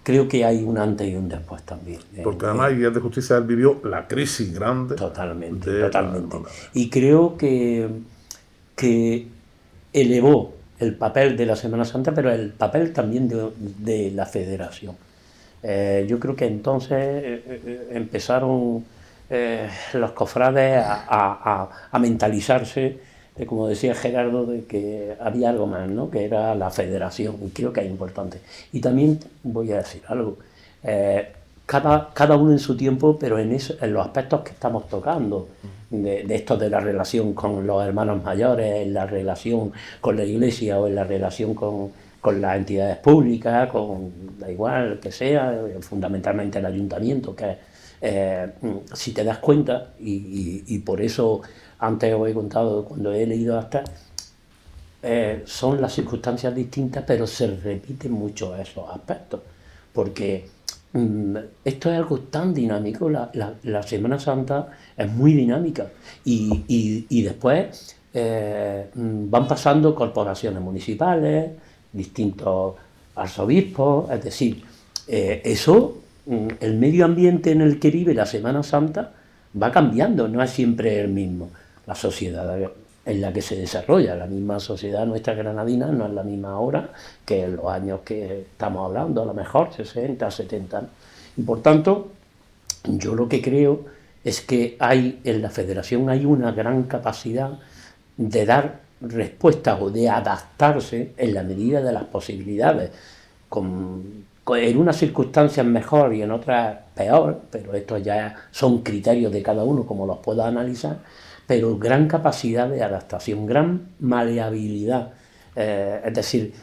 Creo que hay un antes y un después también.
Porque además Guías de Justicia él vivió la crisis grande.
Totalmente. Y creo que elevó el papel de la Semana Santa, pero el papel también de la Federación. Yo creo que entonces empezaron los cofrades a mentalizarse, como decía Gerardo, de que había algo más, ¿no? Que era la Federación, y creo que es importante. Y también voy a decir algo, cada uno en su tiempo, pero en los aspectos que estamos tocando, de esto de la relación con los hermanos mayores, en la relación con la Iglesia o en la relación con las entidades públicas, da igual que sea, fundamentalmente el ayuntamiento, que si te das cuenta, y por eso antes os he contado cuando he leído hasta, son las circunstancias distintas, pero se repiten mucho esos aspectos, porque esto es algo tan dinámico, la Semana Santa es muy dinámica, y después van pasando corporaciones municipales, distintos arzobispos, es decir, el medio ambiente en el que vive la Semana Santa va cambiando, no es siempre el mismo. La sociedad en la que se desarrolla, la misma sociedad nuestra granadina no es la misma ahora que en los años que estamos hablando, a lo mejor 60, 70. Y por tanto, yo lo que creo es que en la Federación hay una gran capacidad de dar respuestas o de adaptarse en la medida de las posibilidades, en unas circunstancias mejor y en otras peor, pero estos ya son criterios de cada uno como los pueda analizar, pero gran capacidad de adaptación, gran maleabilidad. Es decir,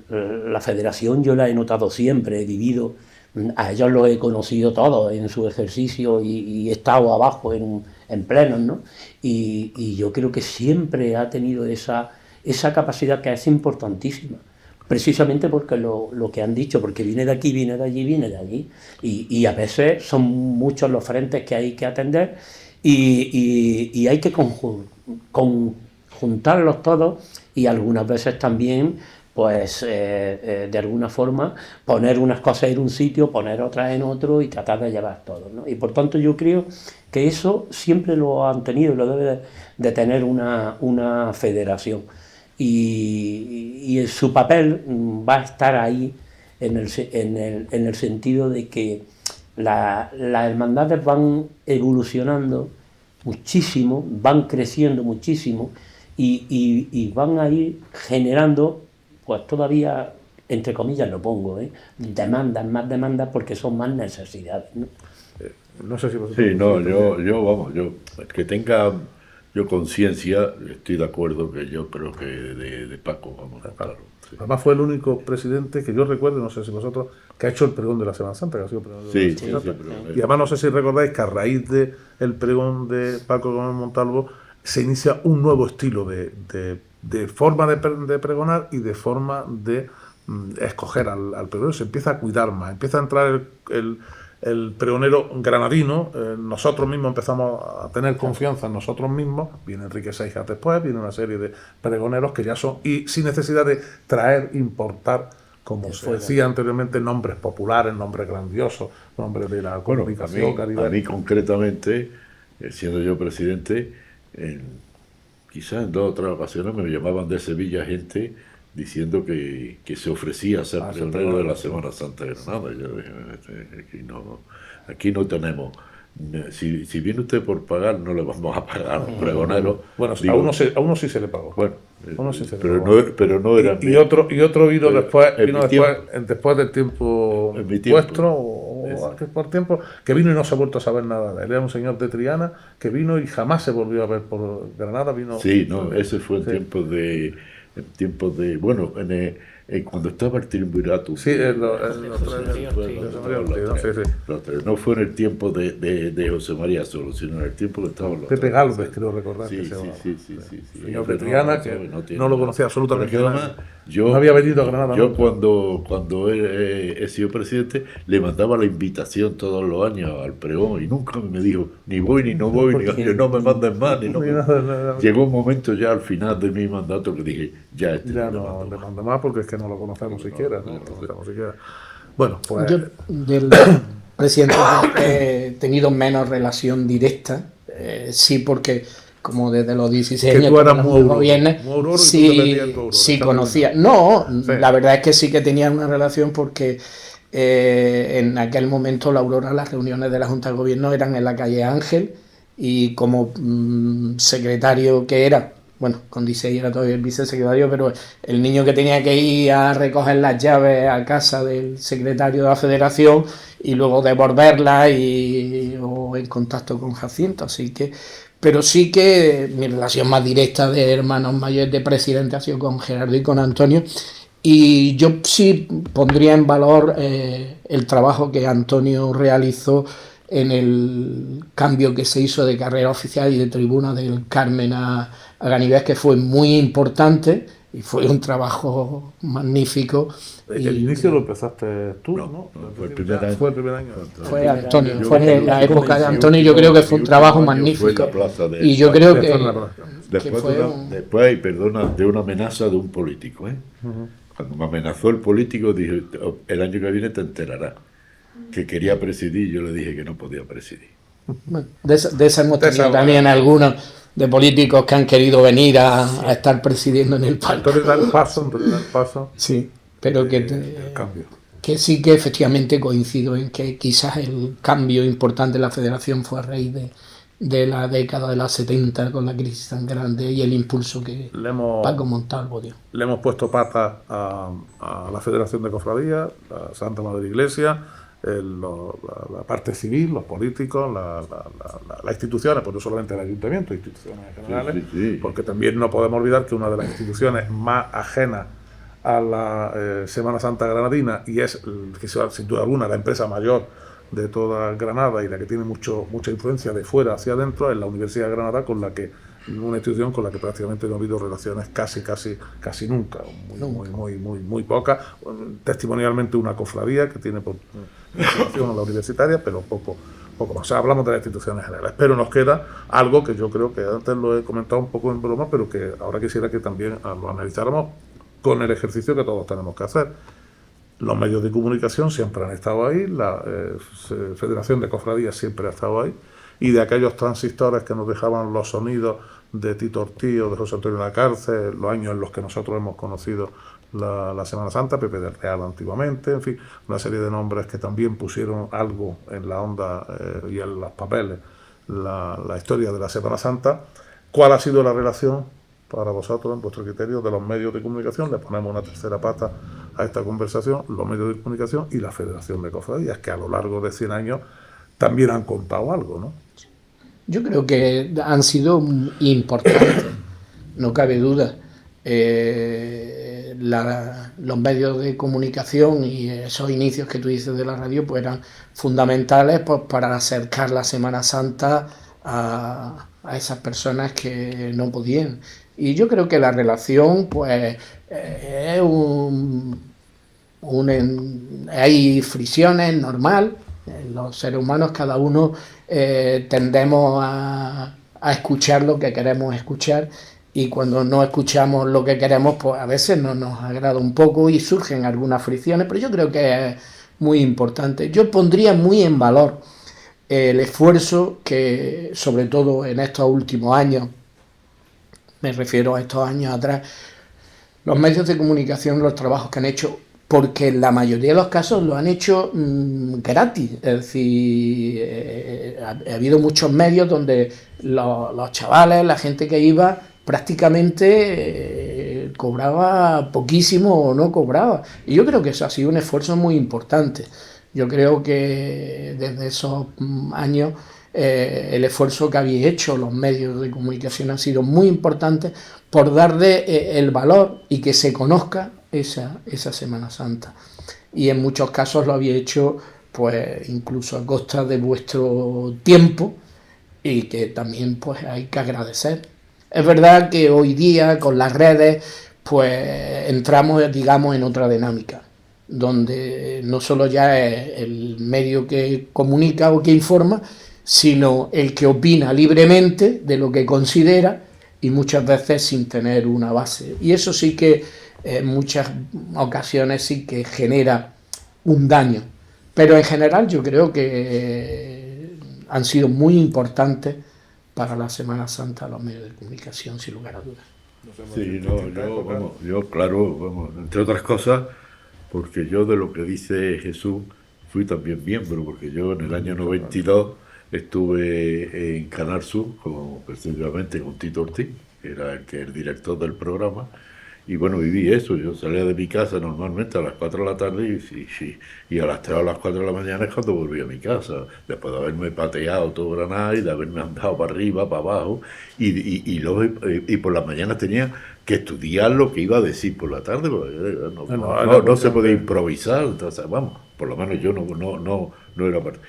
la Federación yo la he notado siempre, he vivido, a ellos los he conocido todos en su ejercicio y he estado abajo en plenos, ¿no? Y yo creo que siempre ha tenido esa capacidad que es importantísima. Precisamente porque lo que han dicho, porque viene de aquí, viene de allí, viene de allí, y a veces son muchos los frentes que hay que atender y hay que conjuntarlos todos, y algunas veces también, pues de alguna forma, poner unas cosas en un sitio, poner otras en otro y tratar de llevar todo, ¿no? Y por tanto yo creo que eso siempre lo han tenido y lo debe de tener una federación. Y su papel va a estar ahí en el sentido de que las hermandades van evolucionando muchísimo, van creciendo muchísimo y van a ir generando, pues todavía, entre comillas lo pongo, más demandas porque son más necesidades, ¿no?
No sé si vosotros...
Sí, no, yo que tenga yo conciencia, estoy de acuerdo, que yo creo que de Paco, vamos, claro. Sí.
Además fue el único presidente que yo recuerdo, no sé si vosotros, que ha hecho el pregón de la Semana Santa, que ha sido pregón de la Semana Santa. Y además no sé si recordáis que a raíz del pregón de Paco Gómez Montalvo se inicia un nuevo estilo de forma de pregonar y de forma de escoger al pregonero. Se empieza a cuidar más, empieza a entrar el pregonero granadino, nosotros mismos empezamos a tener confianza en nosotros mismos, viene Enrique Seijas después, viene una serie de pregoneros que ya son, y sin necesidad de importar, como se decía anteriormente, nombres populares, nombres grandiosos, nombres de la comunicación.
A mí concretamente, siendo yo presidente, quizás en 2 o 3 ocasiones me llamaban de Sevilla gente diciendo que se ofrecía a ser pregonero de la Semana Santa de Granada. Yo dije, aquí no tenemos. Si viene usted por pagar, no le vamos a pagar a un pregonero.
Bueno, a uno sí se le pagó.
Bueno,
sí se le pagó.
pero no era...
Y otro vino después del tiempo vuestro, o por tiempo, que vino y no se ha vuelto a saber nada de él. Era un señor de Triana que vino y jamás se volvió a ver por Granada.
Sí, no, ese fue el tiempo de bueno, cuando estaba el triunvirato.
Sí,
no fue en el tiempo de José María solo, sino en el tiempo que estaban los
Pepe Galvez, creo recordar.
Sí.
Señor de Triana, que no lo conocía absolutamente
nada.
No había venido a Granada.
Yo
nunca.
cuando he sido presidente le mandaba la invitación todos los años al pregón y nunca me dijo ni voy ni no voy, ni oye, no me mandes más. Ni no me... Llegó un momento ya al final de mi mandato que dije, ya
Ya
le
no
mando
le
más.
mando más porque es que no lo conocemos siquiera. ¿no? No lo conocemos siquiera. Bueno, pues
Yo del presidente he tenido menos relación directa, sí, porque como desde los 16
Que
años
tú eras
que
muy
los
aurora,
gobiernos,
muy aurora y tú te metías en tu
sí,
aurora,
sí
está
conocía.
bien.
No,
Sí.
la verdad es que sí que tenía una relación porque en aquel momento la Aurora, las reuniones de la Junta de Gobierno eran en la calle Ángel y como secretario que era, bueno, con 16 era todavía el vicesecretario, pero el niño que tenía que ir a recoger las llaves a casa del secretario de la Federación y luego devolverlas o en contacto con Jacinto, así que, pero sí que mi relación más directa de hermanos mayores de presidente ha sido con Gerardo y con Antonio, y yo sí pondría en valor el trabajo que Antonio realizó en el cambio que se hizo de carrera oficial y de tribuna del Carmen a Ganives, que fue muy importante y fue un trabajo magnífico.
El inicio lo empezaste tú, ¿no?
No,
Es
fue el
decir,
primer
ya
año.
fue el primer año.
Fue Antonio,
Yo-
fue en la
yo
época de
comencé,
Antonio, yo
último-
creo que fue un
mi
trabajo
último año fue en
magnífico.
la plaza de
Y yo
España.
creo
Después de la
que
plaza.
Después,
fue
después, y perdona, de una amenaza de un político. Cuando me amenazó el político, dije, el año que viene te enterarás. Que quería presidir, yo le dije que no podía presidir.
bueno, de esa hemos
De
tenido
esa-
también algunos de políticos que han querido venir a estar presidiendo en el palco.
Entonces da el paso
Sí, pero que,
el cambio.
que sí que efectivamente coincido en que quizás el cambio importante de la federación fue a raíz de la década de los 70 con la crisis tan grande y el impulso que
Le hemos,
Paco Montalvo dio.
le hemos puesto pata a la Federación de Cofradías, la Santa Madre Iglesia, la parte civil, los políticos, las instituciones, pues no solamente el ayuntamiento, instituciones generales,
sí.
porque también no podemos olvidar que una de las instituciones más ajenas a la Semana Santa granadina y es, que sin duda alguna, la empresa mayor de toda Granada y la que tiene mucha influencia de fuera hacia adentro es la Universidad de Granada, con la que una institución con la que prácticamente no ha habido relaciones casi nunca, muy pocas. Testimonialmente una cofradía que tiene por relación a la universitaria, pero poco más. O sea, hablamos de las instituciones generales, pero nos queda algo que yo creo que antes lo he comentado un poco en broma, pero que ahora quisiera que también lo analizáramos con el ejercicio que todos tenemos que hacer. Los medios de comunicación siempre han estado ahí, la Federación de Cofradías siempre ha estado ahí, y de aquellos transistores que nos dejaban los sonidos de Tito Ortiz o de José Antonio Lacarce, los años en los que nosotros hemos conocido la Semana Santa, Pepe del Real antiguamente, en fin, una serie de nombres que también pusieron algo en la onda y en los papeles la historia de la Semana Santa. ¿Cuál ha sido la relación para vosotros, en vuestro criterio, de los medios de comunicación? Le ponemos una tercera pata a esta conversación, los medios de comunicación y la Federación de Cofradías, que a lo largo de 100 años también han contado algo, ¿no?
Yo creo que han sido importantes, no cabe duda. Los medios de comunicación y esos inicios que tú dices de la radio pues eran fundamentales pues, para acercar la Semana Santa a esas personas que no podían. Y yo creo que la relación pues es hay fricciones, normal. Los seres humanos, cada uno tendemos a escuchar lo que queremos escuchar, y cuando no escuchamos lo que queremos, pues a veces no nos agrada un poco y surgen algunas fricciones, pero yo creo que es muy importante. Yo pondría muy en valor el esfuerzo que, sobre todo en estos últimos años, me refiero a estos años atrás, los medios de comunicación, los trabajos que han hecho, porque en la mayoría de los casos lo han hecho gratis. Es decir, ha habido muchos medios donde los chavales, la gente que iba, prácticamente cobraba poquísimo o no cobraba. Y yo creo que eso ha sido un esfuerzo muy importante. Yo creo que desde esos años el esfuerzo que habéis hecho los medios de comunicación ha sido muy importante por darle el valor y que se conozca esa Semana Santa. Y en muchos casos lo habéis hecho pues incluso a costa de vuestro tiempo, y que también pues hay que agradecer. Es verdad que hoy día con las redes pues entramos, digamos, en otra dinámica, donde no solo ya es el medio que comunica o que informa, sino el que opina libremente de lo que considera y muchas veces sin tener una base. Y eso sí que en muchas ocasiones sí que genera un daño. Pero en general yo creo que han sido muy importantes para la Semana Santa los medios de comunicación, sin lugar a dudas.
Sí, no, yo, claro, vamos, entre otras cosas, porque yo de lo que dice Jesús fui también miembro, porque yo en el año 92 estuve en Canal Sur, precisamente con Tito Ortiz, que era el director del programa, y bueno, viví eso. Yo salía de mi casa normalmente a las 4 de la tarde y a las 3 o las 4 de la mañana es cuando volví a mi casa, después de haberme pateado todo Granada y de haberme andado para arriba, para abajo, y por las mañanas tenía que estudiar lo que iba a decir por la tarde, porque no se podía improvisar. Entonces, vamos, por lo menos yo no era parte.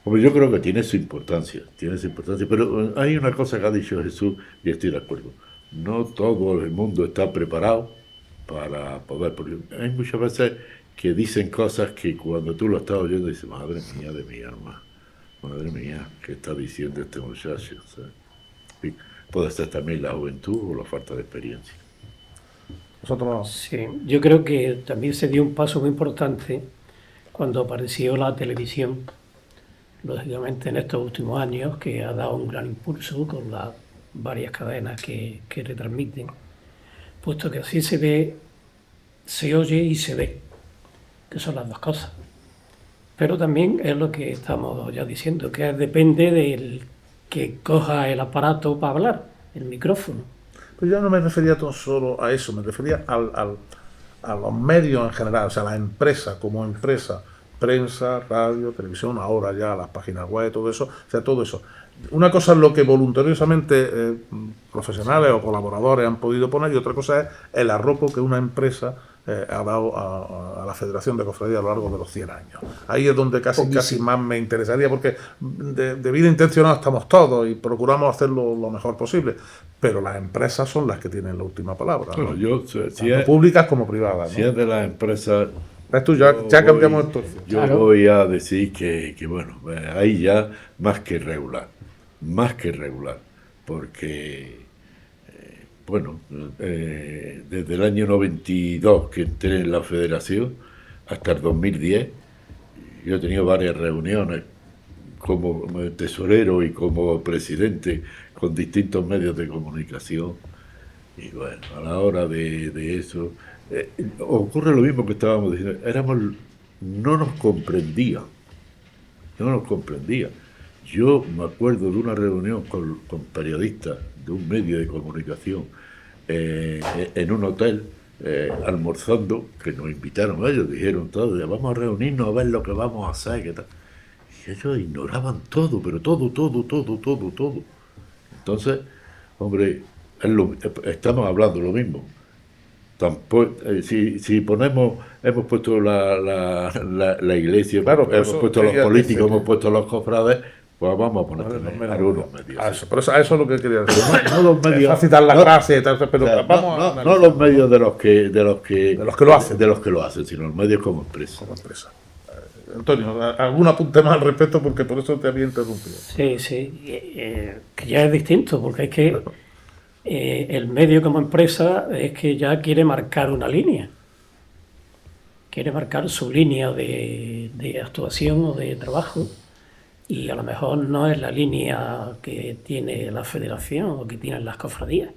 Hombre, yo creo que tiene su importancia, pero hay una cosa que ha dicho Jesús y estoy de acuerdo. No todo el mundo está preparado para poder, porque hay muchas veces que dicen cosas que cuando tú lo estás oyendo dices, madre mía de mi alma, madre mía, ¿qué está diciendo este muchacho? ¿Sabes? Y puede ser también la juventud o la falta de experiencia.
Nosotros...
Sí, yo creo que también se dio un paso muy importante cuando apareció la televisión, lógicamente en estos últimos años, que ha dado un gran impulso con las varias cadenas que retransmiten, puesto que así se ve, se oye y se ve, que son las dos cosas. Pero también es lo que estamos ya diciendo, que depende del que coja el aparato para hablar, el micrófono.
Pues yo no me refería tan solo a eso, me refería a los medios en general, o sea, la empresa como empresa, prensa, radio, televisión, ahora ya las páginas web, todo eso, o sea, todo eso. Una cosa es lo que voluntariosamente profesionales o colaboradores han podido poner, y otra cosa es el arropo que una empresa ha dado a la Federación de Cofradías a lo largo de los 100 años. Ahí es donde casi más me interesaría, porque de vida intencionada estamos todos y procuramos hacerlo lo mejor posible, pero las empresas son las que tienen la última palabra, ¿no?
Bueno,
tanto públicas como privadas, ¿no?
Si es de las empresas...
Esto ya cambiamos esto.
Yo voy a decir que bueno, ahí ya más que regular, porque, bueno, desde el año 92 que entré en la federación hasta el 2010, yo he tenido varias reuniones como tesorero y como presidente con distintos medios de comunicación, y bueno, a la hora de eso... ocurre lo mismo que estábamos diciendo, no nos comprendían. Yo me acuerdo de una reunión con periodistas de un medio de comunicación en un hotel, almorzando, que nos invitaron a ellos, dijeron todos, vamos a reunirnos a ver lo que vamos a hacer, qué tal. Y ellos ignoraban todo, pero todo. Entonces, hombre, estamos hablando lo mismo. Tampoco, si hemos puesto la iglesia,
claro,
hemos puesto los políticos, hemos puesto los cofrades, pues vamos a poner algunos medios.
A eso es lo que quería decir.
No los medios.
Es citar la clase y tal, pero
no los medios de los que lo hacen, sino los medios como empresa.
Antonio, ¿algún apunte más al respecto? Porque por eso te había interrumpido.
Sí, que ya es distinto, porque es que el medio como empresa es que ya quiere marcar una línea, quiere marcar su línea de actuación o de trabajo, y a lo mejor no es la línea que tiene la federación o que tienen las cofradías,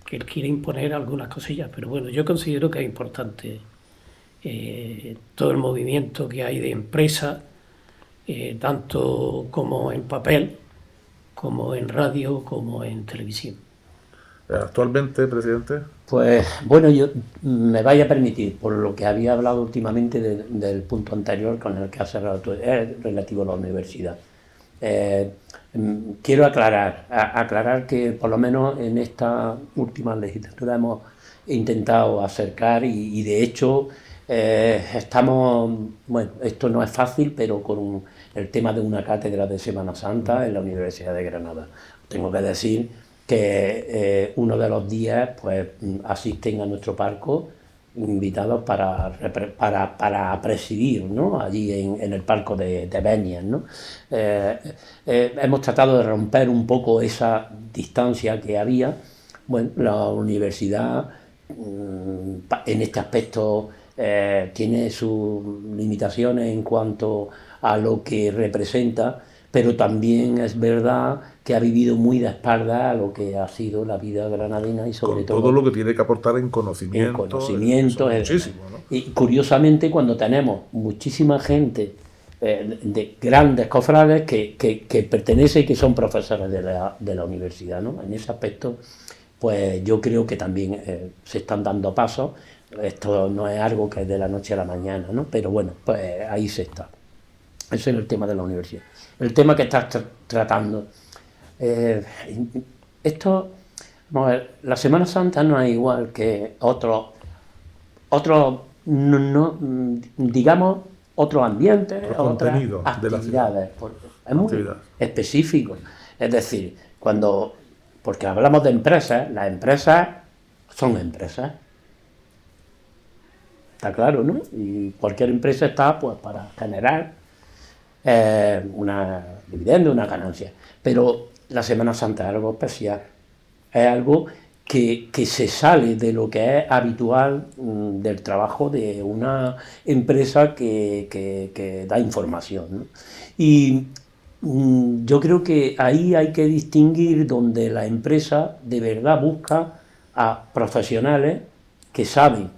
que él quiere imponer algunas cosillas, pero bueno, yo considero que es importante todo el movimiento que hay de empresa, tanto como en papel, como en radio, como en televisión.
Actualmente, presidente.
Pues bueno, yo me vaya a permitir, por lo que había hablado últimamente del punto anterior con el que ha cerrado todo, es relativo a la universidad. Quiero aclarar que por lo menos en esta última legislatura hemos intentado acercar y de hecho estamos, bueno, esto no es fácil, pero con el tema de una cátedra de Semana Santa en la Universidad de Granada. Tengo que decir que uno de los días pues asisten a nuestro parco invitados para presidir, ¿no? Allí en el parco de Benias, ¿no? Hemos tratado de romper un poco esa distancia que había. Bueno, la universidad en este aspecto tiene sus limitaciones en cuanto a lo que representa, pero también es verdad que ha vivido muy de espaldas a lo que ha sido la vida granadina y sobre
Con todo lo que tiene que aportar en conocimiento. Muchísimo, ¿no?
Y curiosamente, cuando tenemos muchísima gente de grandes cofrades que pertenecen y que son profesores de la universidad, ¿no? En ese aspecto, pues yo creo que también se están dando pasos. Esto no es algo que es de la noche a la mañana, ¿no? Pero bueno, pues ahí se está. Ese es el tema de la universidad. El tema que estás tratando. Esto, vamos a ver, la Semana Santa no es igual que otros digamos, otros ambientes, otras actividades. Es muy específico. Es decir, porque hablamos de empresas, las empresas son empresas. Está claro, ¿no? Y cualquier empresa está pues para generar una dividendo, una ganancia. Pero la Semana Santa es algo especial. Es algo que se sale de lo que es habitual del trabajo de una empresa que da información, ¿no? Y yo creo que ahí hay que distinguir donde la empresa de verdad busca a profesionales que saben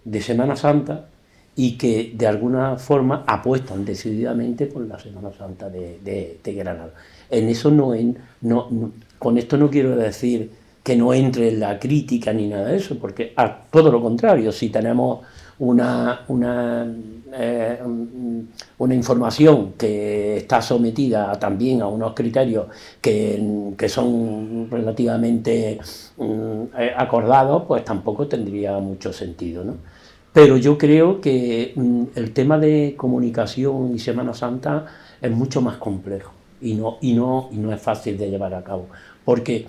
de Semana Santa y que de alguna forma apuestan decididamente por la Semana Santa de Granada. En eso con esto no quiero decir que no entre en la crítica ni nada de eso, porque a todo lo contrario, si tenemos una información que está sometida también a unos criterios que son relativamente acordados, pues tampoco tendría mucho sentido, ¿no? Pero yo creo que el tema de comunicación y Semana Santa es mucho más complejo y no es fácil de llevar a cabo, porque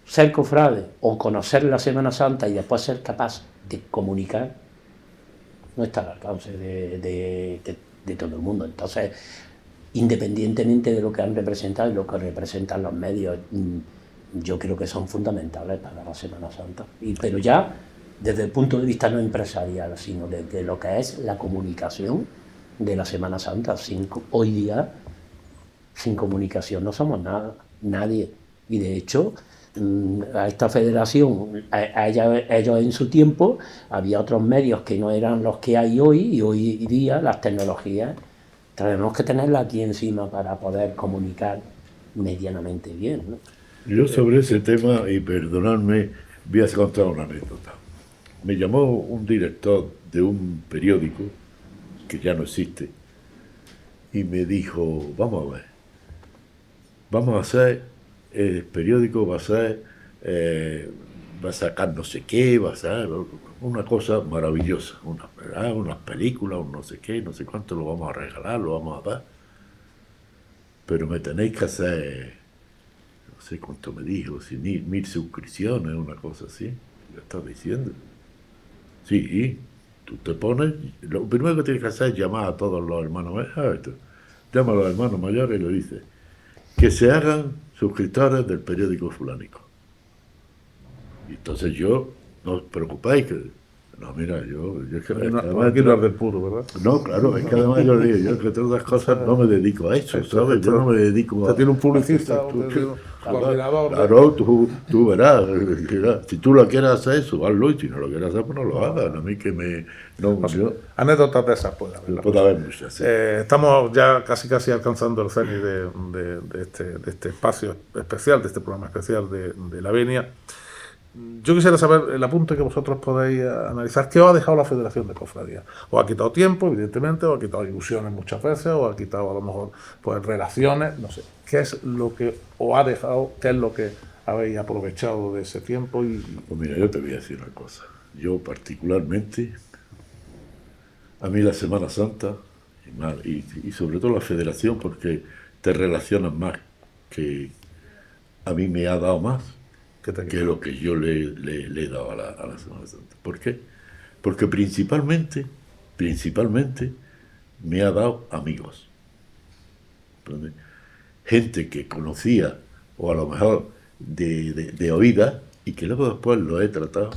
ser cofrade o conocer la Semana Santa y después ser capaz de comunicar no está al alcance de todo el mundo. Entonces, independientemente de lo que han representado y lo que representan los medios, yo creo que son fundamentales para la Semana Santa. Pero ya desde el punto de vista no empresarial, sino desde lo que es la comunicación de la Semana Santa. Hoy día, sin comunicación no somos nada, nadie. Y de hecho, a esta federación, a ellos en su tiempo, había otros medios que no eran los que hay hoy, y hoy día las tecnologías tenemos que tenerlas aquí encima para poder comunicar medianamente bien, ¿no?
Yo sobre ese tema, y perdonadme, voy a contar una anécdota. Me llamó un director de un periódico que ya no existe y me dijo, vamos a ver, vamos a hacer, el periódico va a sacar no sé qué, va a ser una cosa maravillosa, unas películas, un no sé qué, no sé cuánto, lo vamos a regalar, lo vamos a dar, pero me tenéis que hacer, no sé cuánto me dijo, si 1000 suscripciones, una cosa así, ya estás diciendo. Sí, tú te pones, lo primero que tienes que hacer es llamar a todos los hermanos mayores, llama a los hermanos mayores y le dices que se hagan suscriptores del periódico fulánico. Y entonces no os preocupáis que... No, mira, yo es que...
No quiero hablar del puro, ¿verdad?
No, claro, es que además yo digo, yo que todas las cosas no me dedico a eso, ¿sabes? Yo no me dedico a...
Usted tiene un publicista, un coordinador...
Claro, tú verás, si tú lo quieres hacer eso, hazlo, y si no lo quieres hacer, pues no lo hagas. A mí que me...
Anécdotas de esas puede haber.
Puede haber muchas, sí.
Estamos ya casi alcanzando el cenit de este espacio especial, de este programa especial de la Venia. Yo quisiera saber el apunte que vosotros podéis analizar. ¿Qué os ha dejado la Federación de Cofradías? ¿Os ha quitado tiempo, evidentemente? ¿Os ha quitado ilusiones muchas veces? ¿Os ha quitado a lo mejor pues relaciones? No sé. ¿Qué es lo que os ha dejado? ¿Qué es lo que habéis aprovechado de ese tiempo?
Pues mira, yo te voy a decir una cosa. Yo particularmente, a mí la Semana Santa, y sobre todo la Federación, porque te relacionas más que a mí me ha dado más
¿Qué te
que lo que yo le he dado a la Semana Santa. ¿Por qué? Porque principalmente me ha dado amigos. ¿Entiendes? Gente que conocía, o a lo mejor de oídas, y que luego después lo he tratado,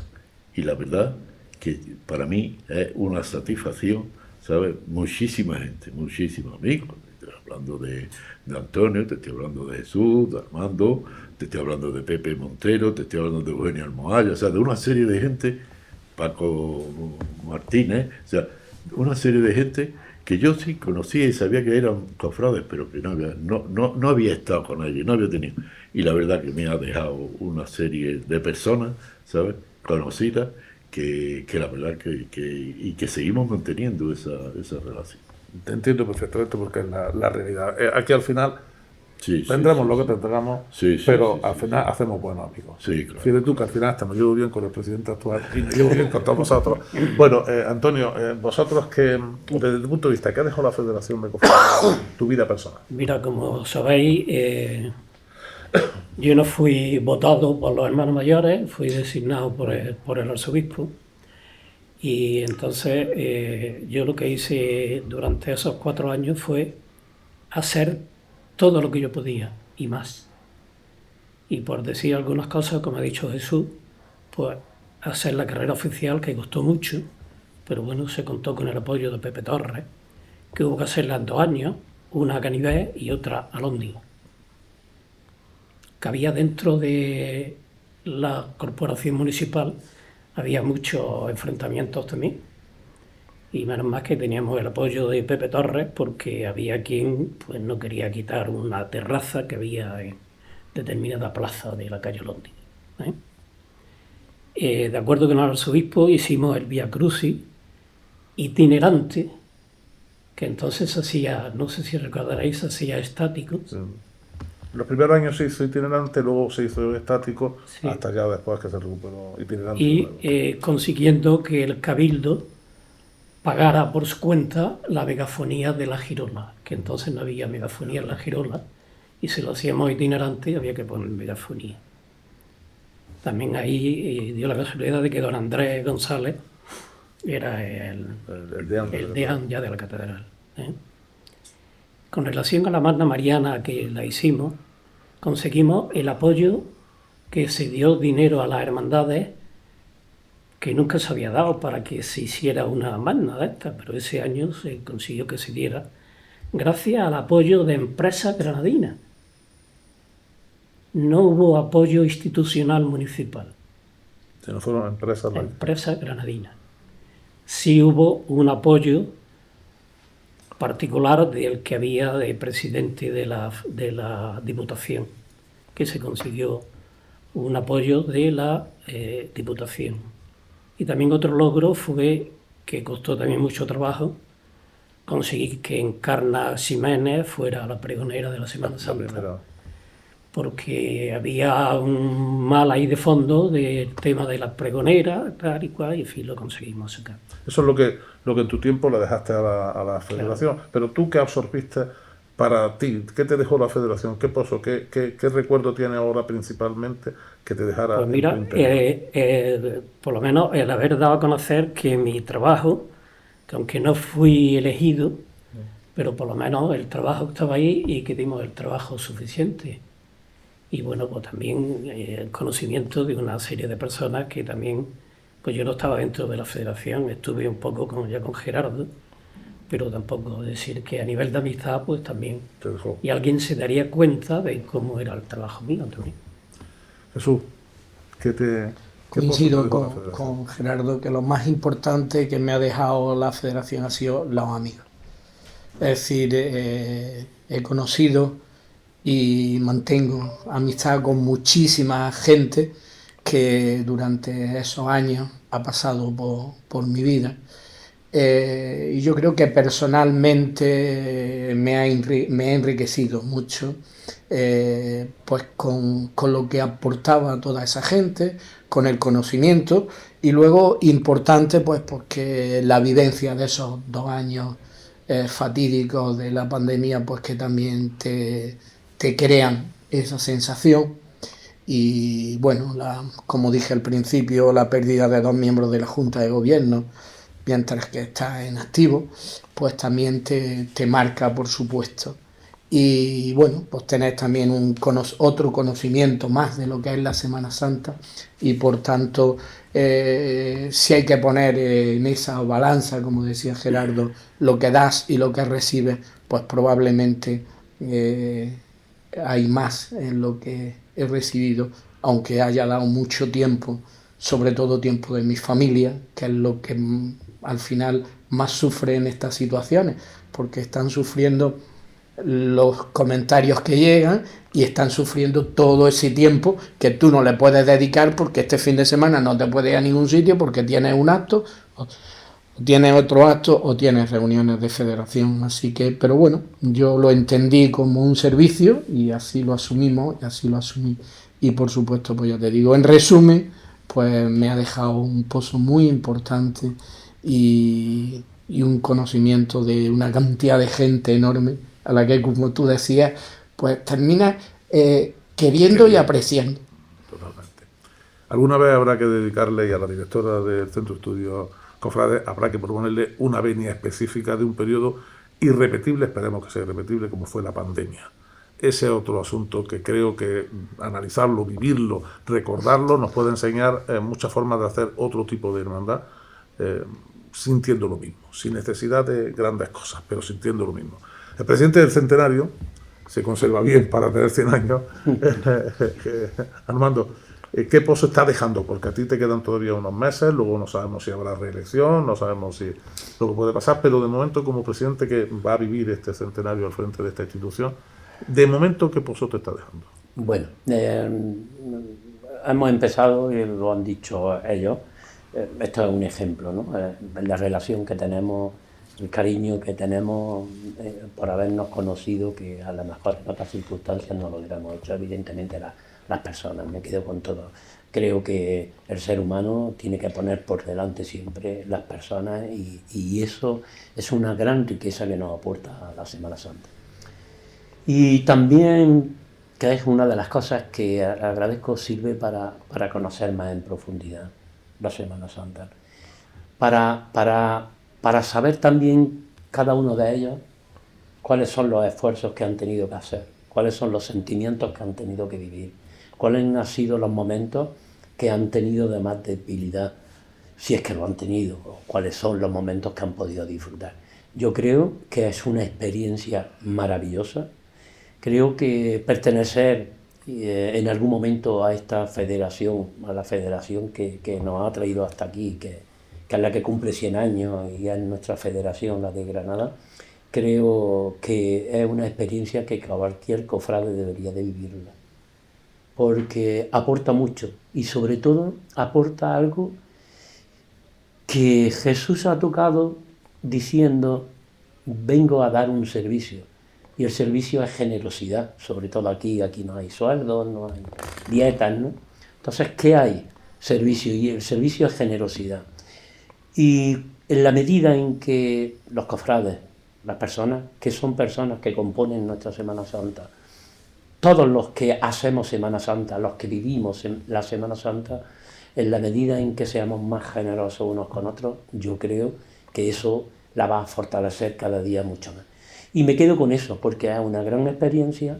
y la verdad que para mí es una satisfacción, ¿sabes? Muchísima gente, muchísimos amigos. Te estoy hablando de Antonio, te estoy hablando de Jesús, de Armando, te estoy hablando de Pepe Montero, te estoy hablando de Eugenio Almohaya, o sea, de una serie de gente, Paco Martínez, o sea, una serie de gente que yo sí conocía y sabía que eran cofrades, pero que no había estado con ellos, no había tenido. Y la verdad que me ha dejado una serie de personas, ¿sabes?, conocidas, que la verdad que seguimos manteniendo esa relación.
Te entiendo perfectamente porque es la realidad. Aquí al final
Sí,
tendremos
sí,
lo
sí,
que tendremos,
sí, sí,
pero
sí,
al
sí,
final
sí.
hacemos buenos amigos.
Sí, claro.
Fíjate tú que al final hasta me llevo bien con el presidente actual y me llevo bien con todos vosotros. Bueno, Antonio, vosotros que, desde tu punto de vista, ¿qué ha dejado la Federación de Cofradías en tu vida personal?
Mira, como sabéis, yo no fui votado por los hermanos mayores, fui designado por el arzobispo. Y entonces yo lo que hice durante esos 4 años fue hacer todo lo que yo podía y más. Y por decir algunas cosas, como ha dicho Jesús, pues hacer la carrera oficial, que costó mucho, pero bueno, se contó con el apoyo de Pepe Torres, que hubo que hacerla en 2 años, una a Canivet y otra a Londi. Que había dentro de la corporación municipal, había muchos enfrentamientos también. Y menos mal que teníamos el apoyo de Pepe Torres, porque había quien pues no quería quitar una terraza que había en determinada plaza de la calle Londi. De acuerdo con el arzobispo hicimos el Via Crucis itinerante, que entonces se hacía, no sé si recordaréis, se hacía estático.
Los primeros años se hizo itinerante, luego se hizo estático,
Sí.
hasta ya después que se recuperó itinerante.
Y consiguiendo que el cabildo pagara por su cuenta la megafonía de la girola, que entonces no había megafonía en la girola, y si lo hacíamos itinerante había que poner megafonía. También ahí dio la casualidad de que don Andrés González era el deán ya de la catedral. Con relación a la Magna Mariana que la hicimos, conseguimos el apoyo que se dio dinero a las hermandades que nunca se había dado para que se hiciera una magna de esta, pero ese año se consiguió que se diera gracias al apoyo de empresas granadinas. No hubo apoyo institucional municipal.
Si no fueron empresas
Granadinas. Sí hubo un apoyo particular del que había de presidente de la Diputación, que se consiguió un apoyo de la Diputación. Y también otro logro fue, que costó también mucho trabajo, conseguir que Encarna Ximénez fuera la pregonera de la Semana Santa. Porque había un mal ahí de fondo del tema de las pregoneras, tal y cual, y en fin, lo conseguimos sacar.
Eso es lo que en tu tiempo le dejaste a la Federación. Claro. Pero tú, ¿qué absorbiste para ti? ¿Qué te dejó la Federación? ¿Qué pasó? ¿Qué recuerdo tienes ahora principalmente que te dejara?
Pues mira, por lo menos el haber dado a conocer que mi trabajo, que aunque no fui elegido, pero por lo menos el trabajo estaba ahí y que dimos el trabajo suficiente. Y bueno, pues también el conocimiento de una serie de personas que también, pues yo no estaba dentro de la Federación, estuve un poco con Gerardo, pero tampoco decir que a nivel de amistad, pues también. Y alguien se daría cuenta de cómo era el trabajo mío también.
Jesús,
coincido con Gerardo, que lo más importante que me ha dejado la Federación ha sido los amigos. Es decir, he conocido y mantengo amistad con muchísima gente que durante esos años ha pasado por mi vida. Y yo creo que personalmente me ha enriquecido mucho, pues con lo que aportaba toda esa gente, con el conocimiento, y luego importante pues porque la vivencia de esos 2 años fatídicos de la pandemia, pues que también te crean esa sensación. Y bueno, como dije al principio, la pérdida de 2 miembros de la Junta de Gobierno, mientras que estás en activo, pues también te marca, por supuesto. Y bueno, pues tener también otro conocimiento más de lo que es la Semana Santa, y por tanto, si hay que poner en esa balanza, como decía Gerardo, lo que das y lo que recibes, pues probablemente hay más en lo que he recibido, aunque haya dado mucho tiempo, sobre todo tiempo de mi familia, que es lo que al final más sufre en estas situaciones, porque están sufriendo los comentarios que llegan y están sufriendo todo ese tiempo que tú no le puedes dedicar, porque este fin de semana no te puedes ir a ningún sitio porque tienes un acto, o tienes otro acto, o tienes reuniones de federación. Así que, pero bueno, yo lo entendí como un servicio y así lo asumimos, y así lo asumí. Y por supuesto, pues ya te digo, en resumen, pues me ha dejado un pozo muy importante y un conocimiento de una cantidad de gente enorme, a la que, como tú decías, pues terminas queriendo y apreciando.
Totalmente. Alguna vez habrá que dedicarle, y a la directora del Centro de Estudios Cofrades habrá que proponerle una venia específica de un periodo irrepetible, esperemos que sea irrepetible, como fue la pandemia. Ese es otro asunto que creo que analizarlo, vivirlo, recordarlo, nos puede enseñar muchas formas de hacer otro tipo de hermandad, sintiendo lo mismo, sin necesidad de grandes cosas, pero sintiendo lo mismo. El presidente del centenario se conserva bien para tener 100 años. Armando, ¿qué pozo está dejando? Porque a ti te quedan todavía unos meses, luego no sabemos si habrá reelección, no sabemos si lo que puede pasar, pero de momento, como presidente que va a vivir este centenario al frente de esta institución, de momento, ¿qué pozo te está dejando?
Bueno, hemos empezado, y lo han dicho ellos, esto es un ejemplo, ¿no? La relación que tenemos, el cariño que tenemos por habernos conocido, que a lo mejor en otras circunstancias no lo hubiéramos hecho. Evidentemente las personas, me quedo con todo. Creo que el ser humano tiene que poner por delante siempre las personas, y eso es una gran riqueza que nos aporta la Semana Santa. Y también, que es una de las cosas que agradezco, sirve para conocer más en profundidad la Semana Santa, para saber también cada uno de ellos cuáles son los esfuerzos que han tenido que hacer, cuáles son los sentimientos que han tenido que vivir, cuáles han sido los momentos que han tenido de más debilidad, si es que lo han tenido, o cuáles son los momentos que han podido disfrutar. Yo creo que es una experiencia maravillosa. Creo que pertenecer en algún momento a esta federación, a la federación que nos ha traído hasta aquí, que es la que cumple 100 años y es nuestra federación, la de Granada, creo que es una experiencia que cualquier cofrade debería de vivirla, porque aporta mucho, y sobre todo aporta algo que Jesús ha tocado diciendo: vengo a dar un servicio. Y el servicio es generosidad, sobre todo aquí no hay sueldos, no hay dietas, ¿no? Entonces, ¿qué hay? Servicio, y el servicio es generosidad. Y en la medida en que los cofrades, las personas, que son personas que componen nuestra Semana Santa, todos los que hacemos Semana Santa, los que vivimos en la Semana Santa, en la medida en que seamos más generosos unos con otros, yo creo que eso la va a fortalecer cada día mucho más. Y me quedo con eso, porque es una gran experiencia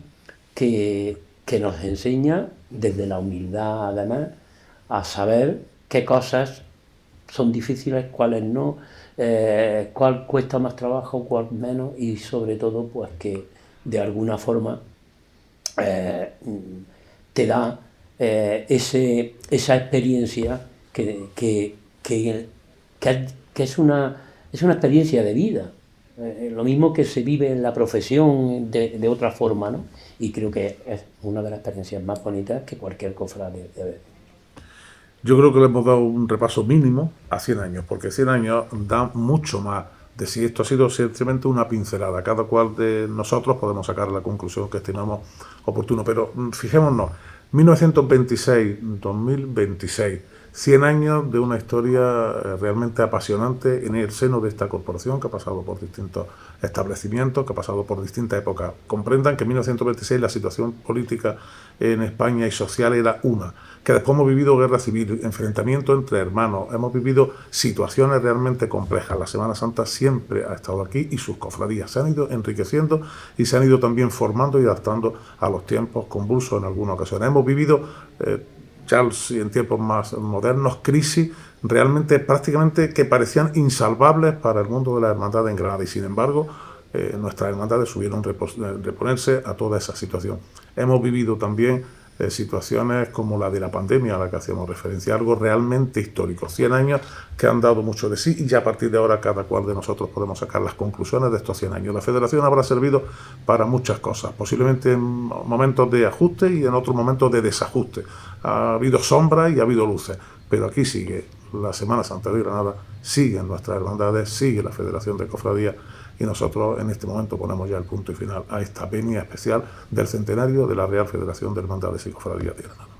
que nos enseña, desde la humildad además, a saber qué cosas son difíciles, cuáles no, cuál cuesta más trabajo, cuál menos, y sobre todo pues que de alguna forma te da esa experiencia que es una experiencia de vida. Lo mismo que se vive en la profesión de otra forma, ¿no? Y creo que es una de las experiencias más bonitas que cualquier cofrade debe.
Yo creo que le hemos dado un repaso mínimo a 100 años, porque 100 años da mucho más de si esto ha sido simplemente una pincelada. Cada cual de nosotros podemos sacar la conclusión que estimamos oportuno, pero fijémonos, 1926-2026, 100 años de una historia realmente apasionante en el seno de esta corporación, que ha pasado por distintos establecimientos, que ha pasado por distintas épocas. Comprendan que en 1926 la situación política en España y social era una, que después hemos vivido guerra civil, enfrentamientos entre hermanos, hemos vivido situaciones realmente complejas. La Semana Santa siempre ha estado aquí y sus cofradías se han ido enriqueciendo y se han ido también formando y adaptando a los tiempos convulsos en algunas ocasiones. Hemos vivido ya en tiempos más modernos, crisis realmente prácticamente que parecían insalvables para el mundo de la hermandad en Granada, y sin embargo nuestras hermandades supieron reponerse a toda esa situación. Hemos vivido también situaciones como la de la pandemia a la que hacíamos referencia, algo realmente histórico, 100 años que han dado mucho de sí, y ya a partir de ahora cada cual de nosotros podemos sacar las conclusiones de estos 100 años. La Federación habrá servido para muchas cosas, posiblemente en momentos de ajuste y en otros momentos de desajuste. Ha habido sombras y ha habido luces, pero aquí sigue la Semana Santa de Granada, siguen nuestras hermandades, sigue la Federación de Cofradías, y nosotros en este momento ponemos ya el punto y final a esta venia especial del centenario de la Real Federación de Hermandades y Cofradías de Granada.